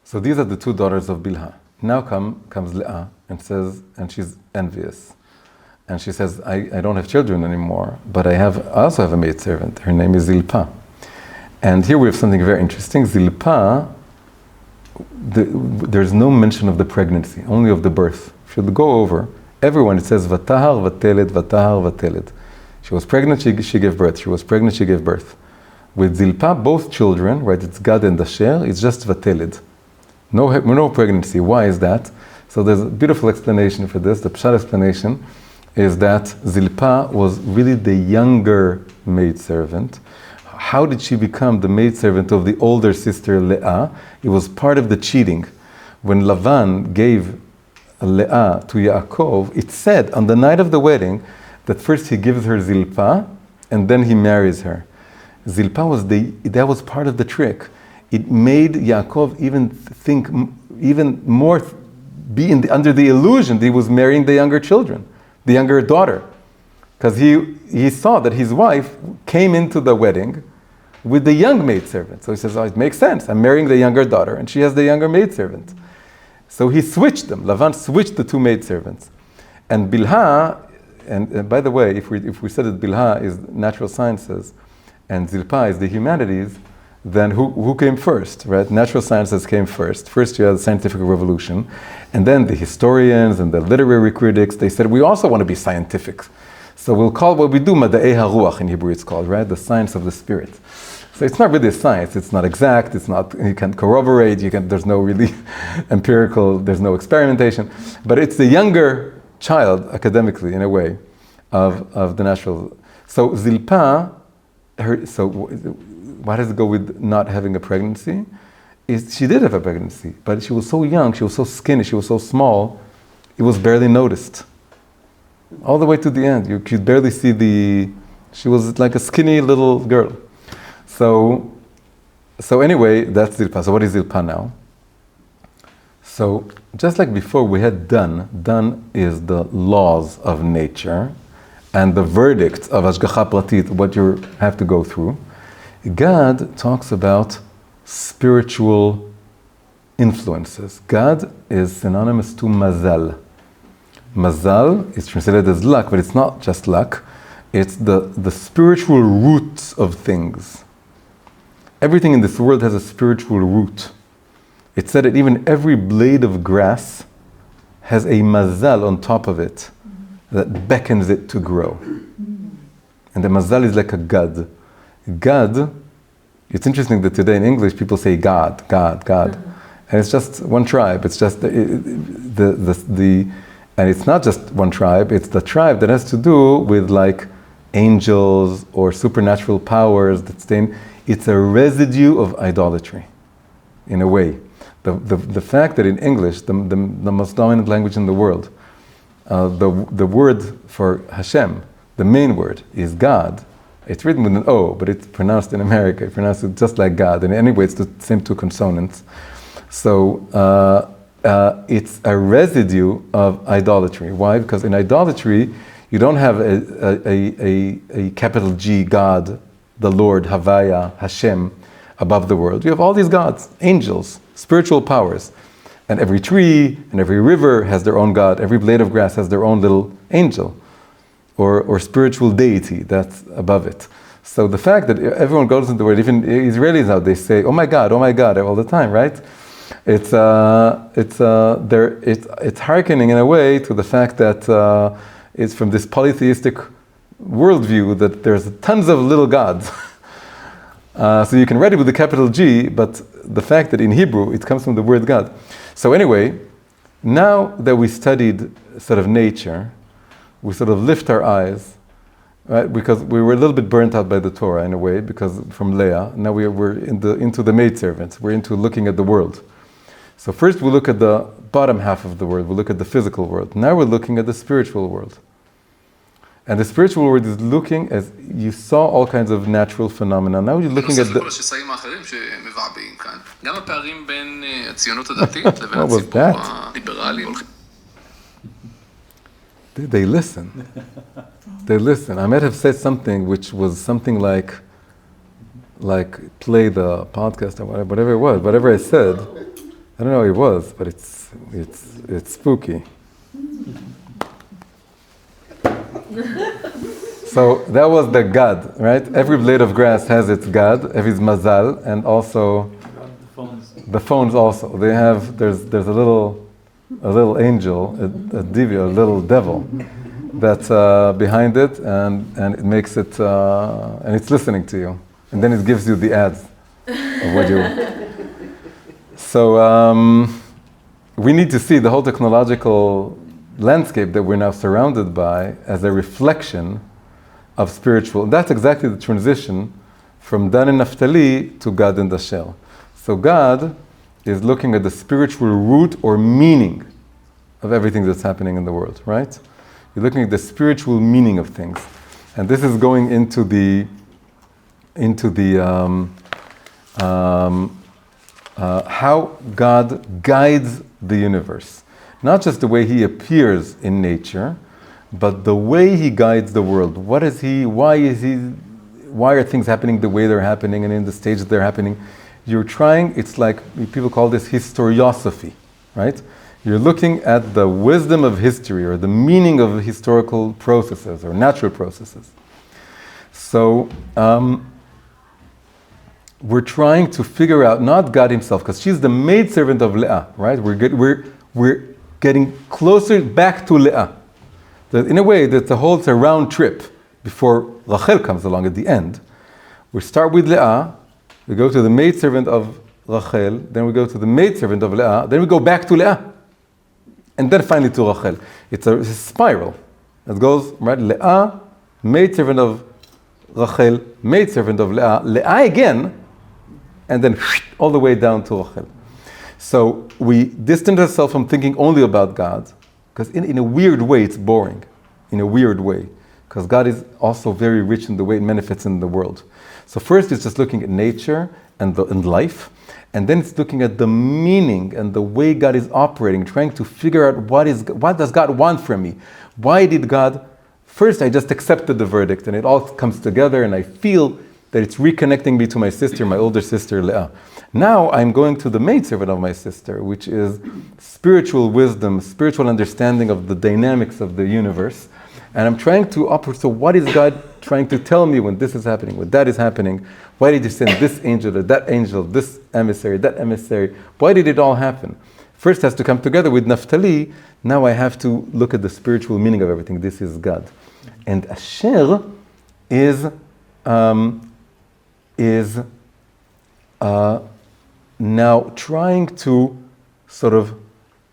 So these are the two daughters of Bilhah. Now comes Leah and she's envious. And she says, I don't have children anymore, but I also have a maidservant. Her name is Zilpah. And here we have something very interesting. Zilpah, there's no mention of the pregnancy, only of the birth. If you go over, everyone, it says, Vatahar, Vateled, Vatahar, Vateled. She was pregnant, she gave birth. She was pregnant, she gave birth. With Zilpah, both children, right, it's Gad and Asher, it's just Vateled. No pregnancy. Why is that? So there's a beautiful explanation for this. The Pshat explanation is that Zilpah was really the younger maidservant. How did she become the maidservant of the older sister Leah? It was part of the cheating. When Lavan gave Leah to Yaakov, it said on the night of the wedding that first he gives her Zilpah and then he marries her. Zilpah that was part of the trick. It made Yaakov be under the illusion that he was marrying the younger children, the younger daughter. Because he saw that his wife came into the wedding with the young maidservant. So he says, it makes sense. I'm marrying the younger daughter and she has the younger maidservant. So he switched them. Lavan switched the two maidservants. And Bilhah, and by the way, if we said that Bilhah is natural sciences and Zilpah is the humanities, then who came first, right? Natural sciences came first. First you had the scientific revolution, and then the historians and the literary critics, they said, we also want to be scientific. So we'll call what we do Mada'ei HaRuach in Hebrew it's called, right? The science of the spirit. So it's not really a science, it's not exact, you can't corroborate, there's no really empirical, there's no experimentation, but it's the younger child, academically, in a way, of the natural. So Zilpah, why does it go with not having a pregnancy? She did have a pregnancy, but she was so young, she was so skinny, she was so small, it was barely noticed. All the way to the end, you could barely see she was like a skinny little girl. So anyway, that's Zilpah. So what is Zilpah now? So just like before we had Dan is the laws of nature and the verdicts of Hashgacha Pratit, what you have to go through. God talks about spiritual influences. God is synonymous to mazal. Mazal is translated as luck, but it's not just luck. It's the spiritual roots of things. Everything in this world has a spiritual root. It said that even every blade of grass has a mazal on top of it that beckons it to grow. And the mazal is like a god. God, it's interesting that today in English people say God, God, God. And it's just one tribe. It's just and it's not just one tribe, it's the tribe that has to do with like angels or supernatural powers that stay in. It's a residue of idolatry, in a way. The fact that in English, the most dominant language in the world, the word for Hashem, the main word, is God. It's written with an O, but it's pronounced in America, it's pronounced just like God. And anyway, it's the same two consonants. So it's a residue of idolatry. Why? Because in idolatry, you don't have a capital G God, the Lord, Havaya, Hashem, above the world. You have all these gods, angels, spiritual powers. And every tree and every river has their own God. Every blade of grass has their own little angel or spiritual deity that's above it. So the fact that everyone goes into the word, even Israelis now, they say, oh my God, all the time, right? It's hearkening in a way to the fact that it's from this polytheistic worldview that there's tons of little gods. So you can write it with the capital G, but the fact that in Hebrew it comes from the word God. So anyway, now that we studied sort of nature, we sort of lift our eyes, right? Because we were a little bit burnt out by the Torah in a way, because from Leah, now we're into the maidservants. We're into looking at the world. So first we look at the bottom half of the world, we look at the physical world. Now we're looking at the spiritual world. And the spiritual world is looking, as you saw all kinds of natural phenomena. Now you're looking at the... What was that? They listen. They listen. I might have said something which was something like play the podcast or whatever it was. Whatever I said, I don't know what it was, but it's spooky. So that was the God, right? Every blade of grass has its God, every mazal, and also the phones also. They have there's a little angel, a divya, a little devil, that's behind it, and it makes it, and it's listening to you, and then it gives you the ads of what you. So we need to see the whole technological landscape that we're now surrounded by as a reflection of spiritual. That's exactly the transition from Dan and Naphtali to Gad and Asher. So God is looking at the spiritual root or meaning of everything that's happening in the world, right? You're looking at the spiritual meaning of things. And this is going into how God guides the universe. Not just the way he appears in nature, but the way he guides the world. What is he, why are things happening the way they're happening and in the stage that they're happening? You're trying, it's like, people call this historiosophy, right? You're looking at the wisdom of history or the meaning of historical processes or natural processes. So, we're trying to figure out, not God himself, because she's the maidservant of Leah, right? We're getting closer back to Leah. That in a way, it's a round trip before Rachel comes along at the end. We start with Leah, we go to the maidservant of Rachel, then we go to the maidservant of Leah, then we go back to Leah, and then finally to Rachel. It's a spiral. It goes, right, Leah, maidservant of Rachel, maidservant of Leah, Leah again, and then all the way down to Rachel. So we distance ourselves from thinking only about God, because in a weird way it's boring, in a weird way, because God is also very rich in the way it manifests in the world. So first it's just looking at nature and life, and then it's looking at the meaning and the way God is operating, trying to figure out what does God want from me? Why did God... First I just accepted the verdict and it all comes together and I feel that it's reconnecting me to my sister, my older sister Leah. Now I'm going to the maidservant of my sister, which is spiritual wisdom, spiritual understanding of the dynamics of the universe. And I'm trying to operate, so what is God trying to tell me when this is happening, when that is happening? Why did he send this angel, this emissary, that emissary? Why did it all happen? First has to come together with Naphtali. Now I have to look at the spiritual meaning of everything. This is God. And Asher is now trying to sort of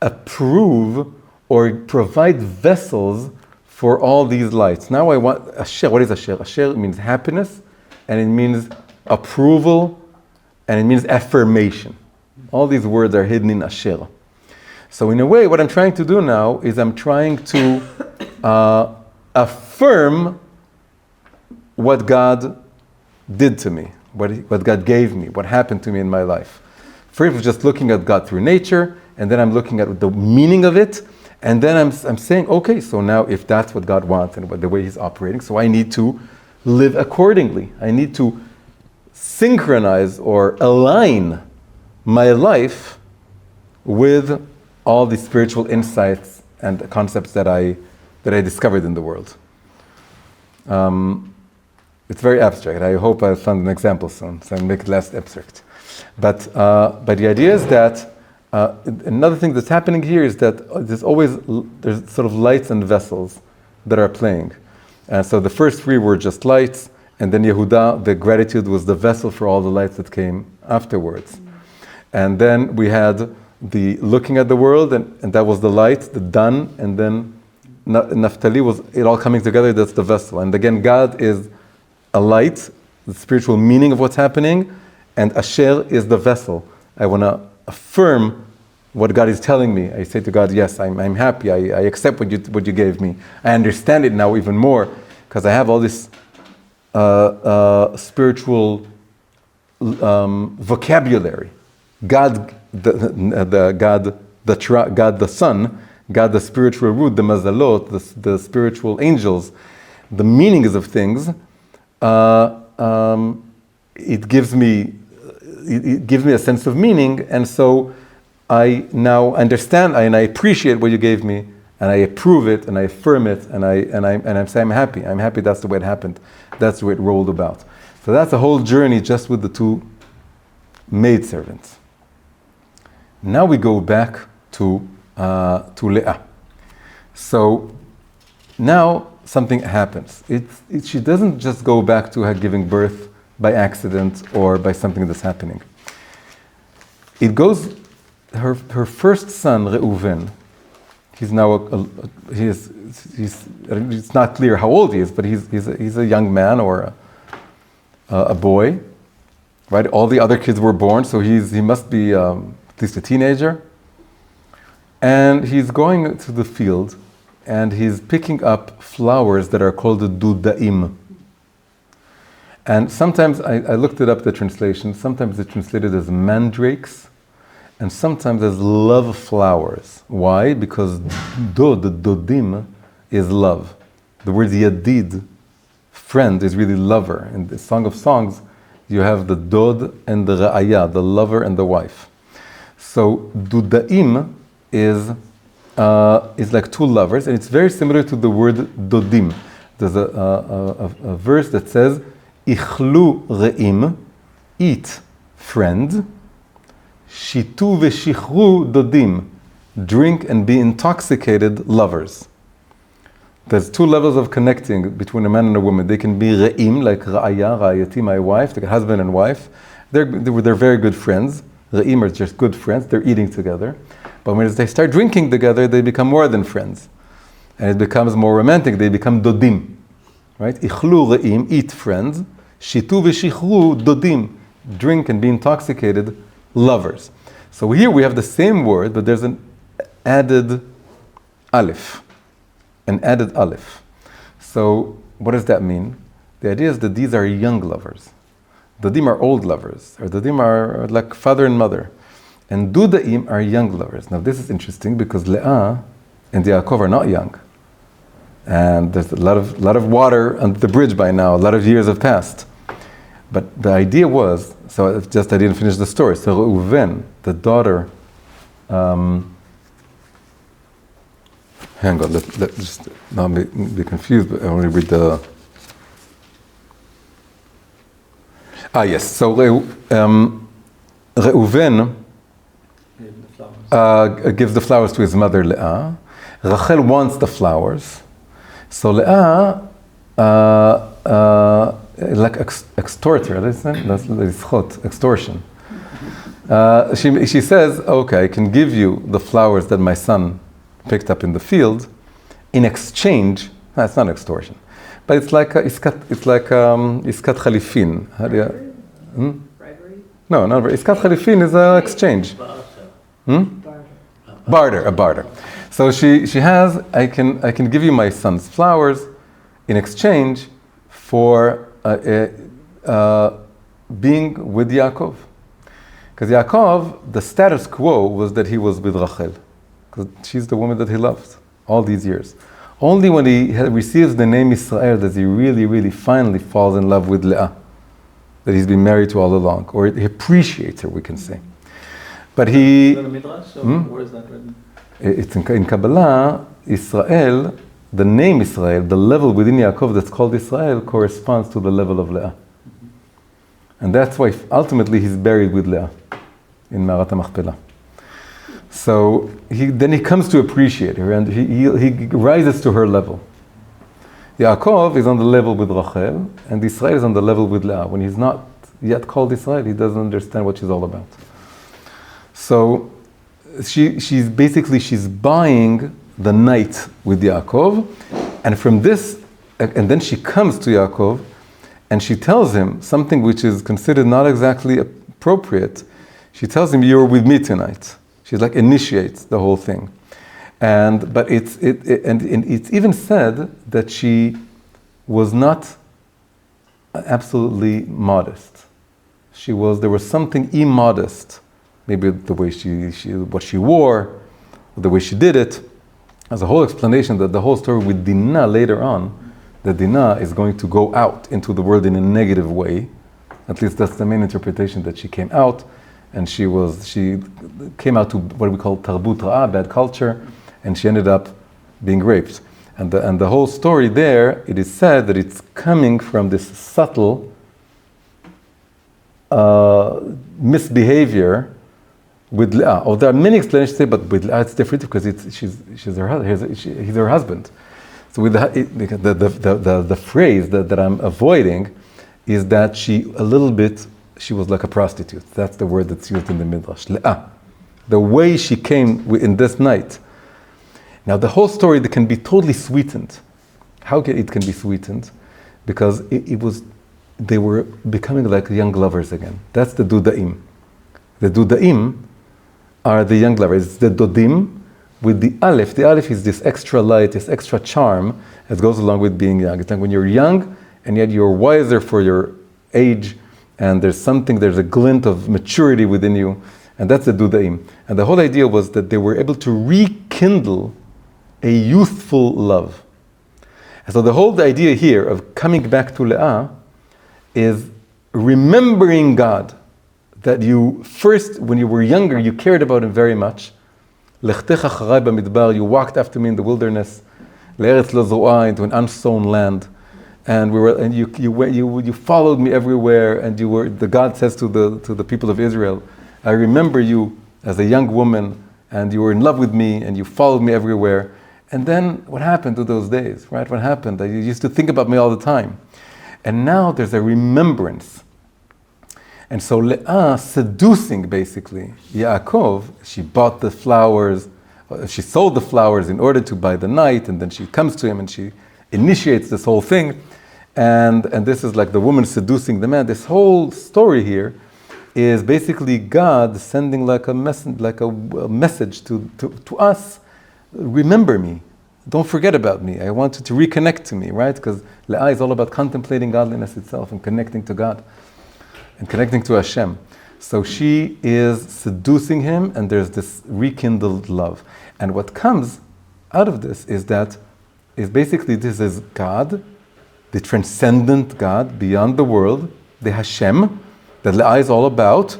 approve or provide vessels for all these lights. Now I want asher. What is asher? Asher means happiness, and it means approval, and it means affirmation. All these words are hidden in asher. So in a way, what I'm trying to do now is I'm trying to affirm what God did to me, what God gave me, what happened to me in my life. First, we're just looking at God through nature, and then I'm looking at the meaning of it, and then I'm saying, okay, so now if that's what God wants and the way He's operating, so I need to live accordingly. I need to synchronize or align my life with all the spiritual insights and concepts that I discovered in the world. It's very abstract. I hope I found an example soon, so I make it less abstract. But the idea is that another thing that's happening here is that there's sort of lights and vessels that are playing. And so the first three were just lights, and then Yehuda, the gratitude, was the vessel for all the lights that came afterwards. And then we had the looking at the world, and that was the light, the dan, and then Naphtali was it all coming together, that's the vessel. And again, God is a light, the spiritual meaning of what's happening, and Asher is the vessel. I want to affirm what God is telling me. I say to God, yes, I'm happy, I accept what you gave me. I understand it now even more, because I have all this spiritual vocabulary. God, God the Son, God the spiritual root, the mazalot, the spiritual angels, the meanings of things. It gives me a sense of meaning, and so I now understand and I appreciate what you gave me, and I approve it and I affirm it, and I say I'm happy. I'm happy. That's the way it happened. That's the way it rolled about. So that's a whole journey just with the two maidservants. Now we go back to Leah. So now something happens. She doesn't just go back to her giving birth by accident or by something that's happening. It goes, her first son, Reuven, he's now, it's not clear how old he is, but he's a young man or a boy, right? All the other kids were born, so he must be at least a teenager. And he's going to the field, and he's picking up flowers that are called the dudaim. And sometimes, I looked it up, the translation, sometimes it's translated as mandrakes, and sometimes as love flowers. Why? Because dodim, is love. The word yadid, friend, is really lover. In the Song of Songs, you have the dod and the ra'aya, the lover and the wife. So dudaim is like two lovers, and it's very similar to the word dodim. There's a verse that says, Ichlu re'im, eat friend, shitu v'shichru dodim, drink and be intoxicated lovers. There's two levels of connecting between a man and a woman. They can be re'im, like ra'aya, ra'ayati, my wife, like husband and wife. They're very good friends. Re'im are just good friends. They're eating together. But when they start drinking together, they become more than friends. And it becomes more romantic. They become dodim. Right? Ichlu re'im, eat friends. Shitu v'shichru dodim, drink and be intoxicated lovers. So here we have the same word, but there's an added aleph. An added aleph. So what does that mean? The idea is that these are young lovers. Dodim are old lovers, or dodim are like father and mother. And dudaim are young lovers. Now this is interesting because Leah and Yakov are not young. And there's a lot of water under the bridge by now, a lot of years have passed. But the idea was, so I didn't finish the story. So Reuven, the daughter, hang on, let just not be confused, but I want to read the... yes, so Reuven gives the flowers to his mother Leah. Rachel wants the flowers. So Leah like extorter, that's extortion. She says, okay, I can give you the flowers that my son picked up in the field in exchange. That's not extortion, but it's like iskat chalifin. How do you? Bribery? No, not iskat chalifin is an exchange. A barter. So she has, I can give you my son's flowers in exchange for being with Yakov. Because Yakov, the status quo was that he was with Rachel. Because she's the woman that he loved all these years. Only when he receives the name Israel does he really, really finally falls in love with Leah. That he's been married to all along. Or he appreciates her, we can say. But he... Is that a midrash, or where is that written? It's in Kabbalah, Israel, the name Israel, the level within Yaakov that's called Israel corresponds to the level of Leah. And that's why ultimately he's buried with Leah in Ma'arat HaMachpelah. So then he comes to appreciate her and he rises to her level. Yaakov is on the level with Rachel and Israel is on the level with Leah. When he's not yet called Israel, he doesn't understand what she's all about. So she's buying the night with Yaakov, and from this, and then she comes to Yaakov, and she tells him something which is considered not exactly appropriate. She tells him, "You're with me tonight." She's like initiates the whole thing, but it's even said that she was not absolutely modest. There was something immodest. Maybe the way what she wore, or the way she did it. There's a whole explanation that the whole story with Dinah later on, that Dinah is going to go out into the world in a negative way. At least that's the main interpretation, that she came out, and she came out to what we call tarbut ra'ah, bad culture, and she ended up being raped. And the whole story there, it is said that it's coming from this subtle misbehavior with Leah. Oh, there are many explanations, but with Leah it's different because he's her husband. So with the phrase that I'm avoiding is that she was like a prostitute. That's the word that's used in the Midrash. Leah. The way she came in this night. Now the whole story that can be totally sweetened. How can it be sweetened? Because they were becoming like young lovers again. That's the Dudaim. The Dudaim are the young lovers. It's the Dodim with the Aleph. The Aleph is this extra light, this extra charm that goes along with being young. It's like when you're young and yet you're wiser for your age and there's a glint of maturity within you, and that's the Dudaim. And the whole idea was that they were able to rekindle a youthful love. And so the whole idea here of coming back to Leah is remembering God. That you first, when you were younger, you cared about him very much. Lechtecha acharei b'midbar, you walked after me in the wilderness, le'eretz lo zo'ah, into an unsown land, and you followed me everywhere, and the God says to the people of Israel, I remember you as a young woman, and you were in love with me, and you followed me everywhere. And then what happened to those days, right? What happened? You used to think about me all the time. And now there's a remembrance. And so Leah seducing basically Yaakov, she bought the flowers, she sold the flowers in order to buy the night, and then she comes to him and she initiates this whole thing. And this is like the woman seducing the man. This whole story here is basically God sending like a message to us. Remember me. Don't forget about me. I want you to reconnect to me, right? Because Leah is all about contemplating godliness itself and connecting to God. And connecting to Hashem. So she is seducing him, and there's this rekindled love. And what comes out of this is basically this is God, the transcendent God beyond the world, the Hashem, that Leah is all about,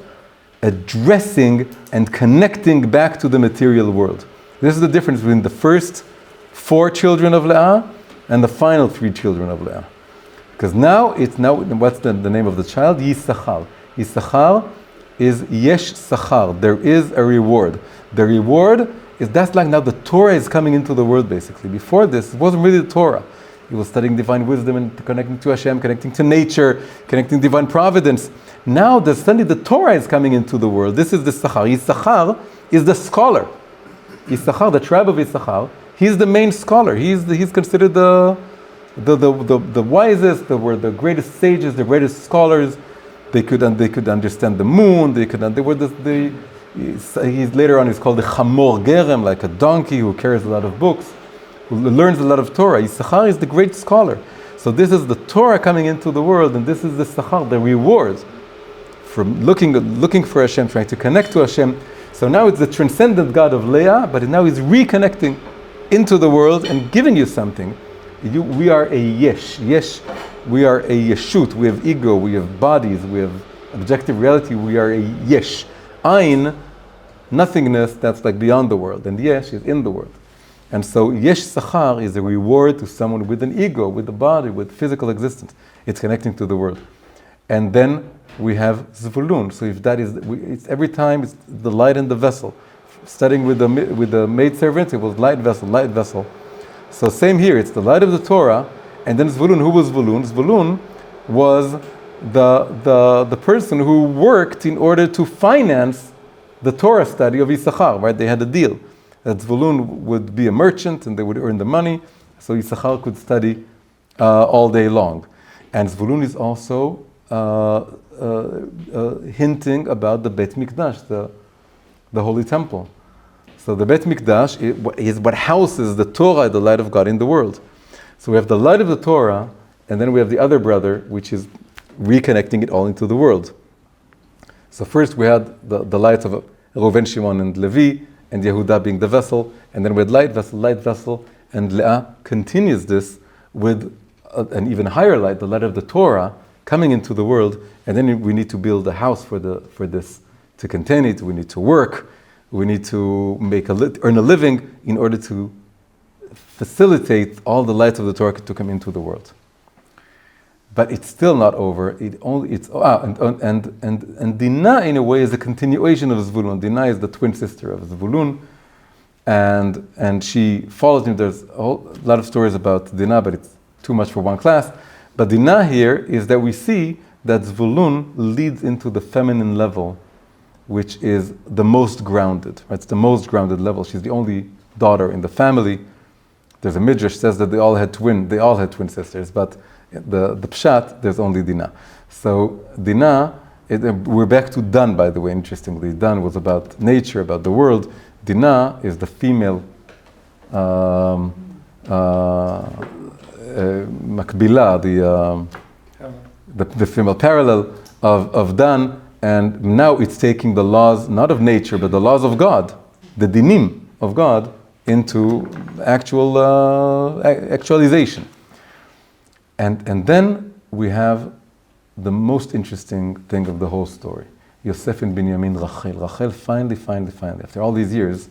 addressing and connecting back to the material world. This is the difference between the first 4 children of Leah and the final 3 children of Leah. Because now what's the name of the child? Issachar. Issachar is yesh sachar. There is a reward. The reward is, that's like now the Torah is coming into the world basically. Before this, it wasn't really the Torah. He was studying divine wisdom and connecting to Hashem, connecting to nature, connecting divine providence. Now suddenly the Torah is coming into the world. This is the Issachar. Issachar is the scholar. Issachar, the tribe of Issachar, he's the main scholar. He's considered the wisest. They were the greatest sages, the greatest scholars. They could understand the moon. He's later on. He's called the Chamor Gerem, like a donkey who carries a lot of books, who learns a lot of Torah. Issachar is the great scholar. So this is the Torah coming into the world, and this is the Issachar, the reward from looking for Hashem, trying to connect to Hashem. So now it's the transcendent God of Leah, but now he's reconnecting into the world and giving you something. We are a yesh. We are a yeshut. We have ego, we have bodies, we have objective reality. We are a yesh. Ein, nothingness, that's like beyond the world. And yesh is in the world. And so yesh sachar is a reward to someone with an ego, with a body, with physical existence. It's connecting to the world. And then we have Zebulun. So if that is, it's every time it's the light in the vessel. Studying with the maidservants, it was light vessel. So same here, it's the light of the Torah, and then Zebulun. Who was Zebulun? Zebulun was the person who worked in order to finance the Torah study of Issachar, right? They had a deal that Zebulun would be a merchant and they would earn the money, so Issachar could study all day long. And Zebulun is also hinting about the Beit Mikdash, the Holy Temple. So the Beit Mikdash is what houses the Torah, the light of God in the world. So we have the light of the Torah, and then we have the other brother, which is reconnecting it all into the world. So first we had the lights of Reuven, Shimon, and Levi, and Yehuda being the vessel, and then we had light vessel, and Leah continues this with an even higher light, the light of the Torah, coming into the world, and then we need to build a house for this to contain it. We need to work. We need to earn a living in order to facilitate all the lights of the Torah to come into the world. But it's still not over. And Dinah in a way is a continuation of Zebulun. Dinah is the twin sister of Zebulun, and she follows him. There's a lot of stories about Dinah, but it's too much for one class. But Dinah here is that we see that Zebulun leads into the feminine level, which is the most grounded. Right? It's the most grounded level. She's the only daughter in the family. There's a midrash says that they all had twin sisters, but the pshat, there's only Dinah. So Dinah, we're back to Dan, by the way, interestingly. Dan was about nature, about the world. Dinah is the female makbilah, the female parallel of Dan, and now it's taking the laws, not of nature, but the laws of God, the dinim of God, into actualization. And then we have the most interesting thing of the whole story. Yosef and Binyamin, Rachel finally, after all these years,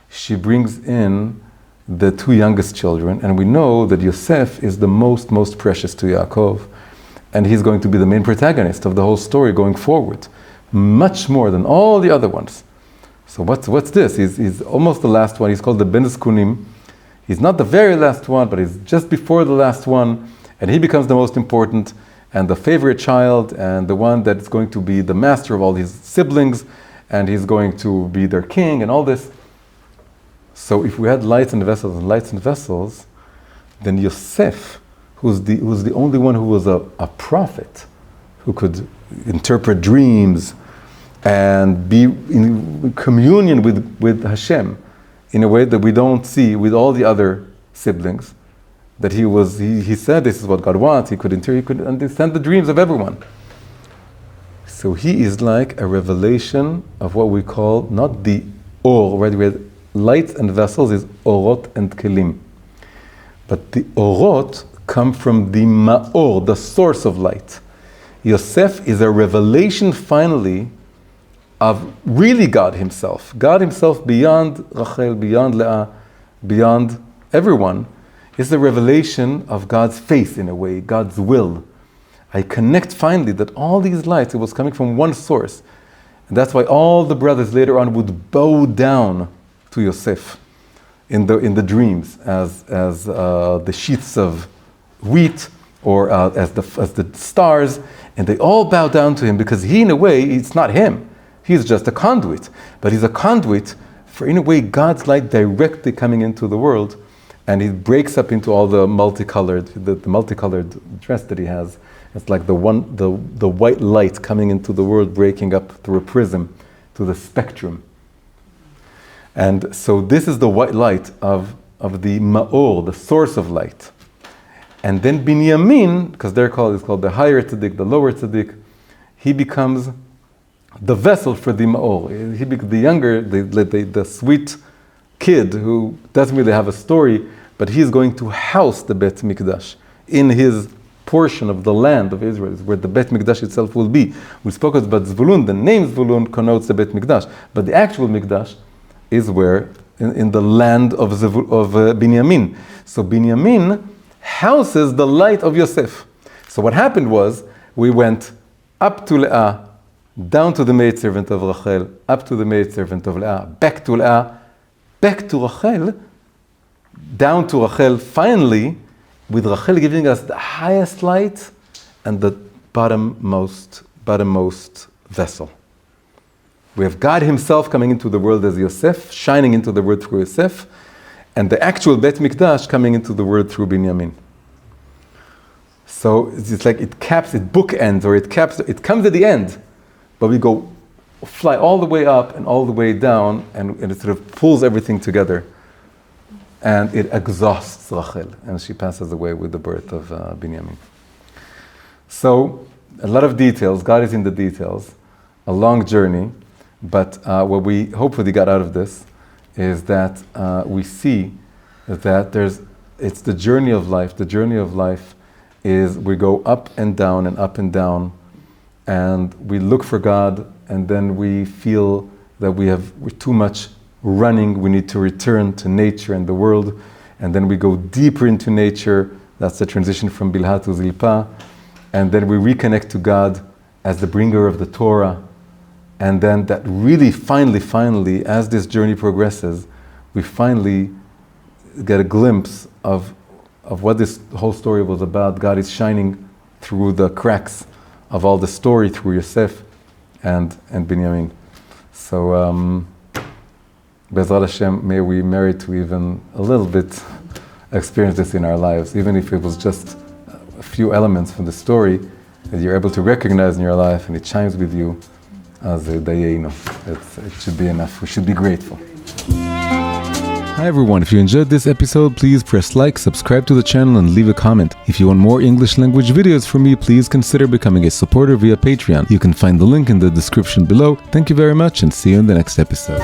she brings in the two youngest children, and we know that Yosef is the most precious to Yakov, and he's going to be the main protagonist of the whole story going forward, much more than all the other ones. So what's this? He's almost the last one. He's called the Ben Zkunim. He's not the very last one, but he's just before the last one, and he becomes the most important and the favorite child and the one that's going to be the master of all his siblings, and he's going to be their king and all this. So if we had lights and vessels, then Yosef, who's the only one who was a prophet, who could interpret dreams and be in communion with Hashem in a way that we don't see with all the other siblings, that he said this is what God wants, he could understand the dreams of everyone. So he is like a revelation of what we call, not the or, right? We had lights and vessels is orot and kelim. But the orot come from the ma'or, the source of light. Yosef is a revelation finally of really God himself. God himself beyond Rachel, beyond Leah, beyond everyone, is the revelation of God's face in a way, God's will. I connect finally that all these lights, it was coming from one source. And that's why all the brothers later on would bow down to Yosef in the dreams as the sheaths of wheat or as the stars, and they all bow down to him because he, in a way, it's not him. He's just a conduit, but he's a conduit for, in a way, God's light directly coming into the world, and it breaks up into all the multicolored dress that he has. It's like the white light coming into the world, breaking up through a prism to the spectrum. And so this is the white light of the Ma'or, the source of light. And then Binyamin, because it's called the higher tzaddik, the lower tzaddik, he becomes the vessel for the Ma'or. The younger, the sweet kid who doesn't really have a story, but he's going to house the Bet Mikdash in his portion of the land of Israel, where the Bet Mikdash itself will be. We spoke about Zebulun. The name Zebulun connotes the Bet Mikdash, but the actual Mikdash is where, in the land of Binyamin. So Binyamin houses the light of Yosef. So what happened was, we went up to Leah, down to the maidservant of Rachel, up to the maidservant of Leah, back to Leah, back to Rachel, down to Rachel, finally, with Rachel giving us the highest light and the bottommost vessel. We have God himself coming into the world as Yosef, shining into the world through Yosef, and the actual Bet Mikdash coming into the world through Binyamin. So it's like it bookends, or it comes at the end, but we fly all the way up and all the way down, and it sort of pulls everything together. And it exhausts Rachel, and she passes away with the birth of Binyamin. So, a lot of details. God is in the details. A long journey, but what we hopefully got out of this is that we see that it's the journey of life. The journey of life is we go up and down and up and down, and we look for God, and then we feel that we're too much running, we need to return to nature and the world, and then we go deeper into nature. That's the transition from Bilha to Zilpa, and then we reconnect to God as the bringer of the Torah, and then that really finally, as this journey progresses, we finally get a glimpse of what this whole story was about. God is shining through the cracks of all the story through Yosef and Binyamin. So Bezrat Hashem, may we merit to even a little bit experience this in our lives, even if it was just a few elements from the story that you're able to recognize in your life and it chimes with you as a dayenu. It should be enough. We should be grateful. Hi everyone, if you enjoyed this episode, please press like, subscribe to the channel, and leave a comment. If you want more English language videos from me, please consider becoming a supporter via Patreon. You can find the link in the description below. Thank you very much, and see you in the next episode.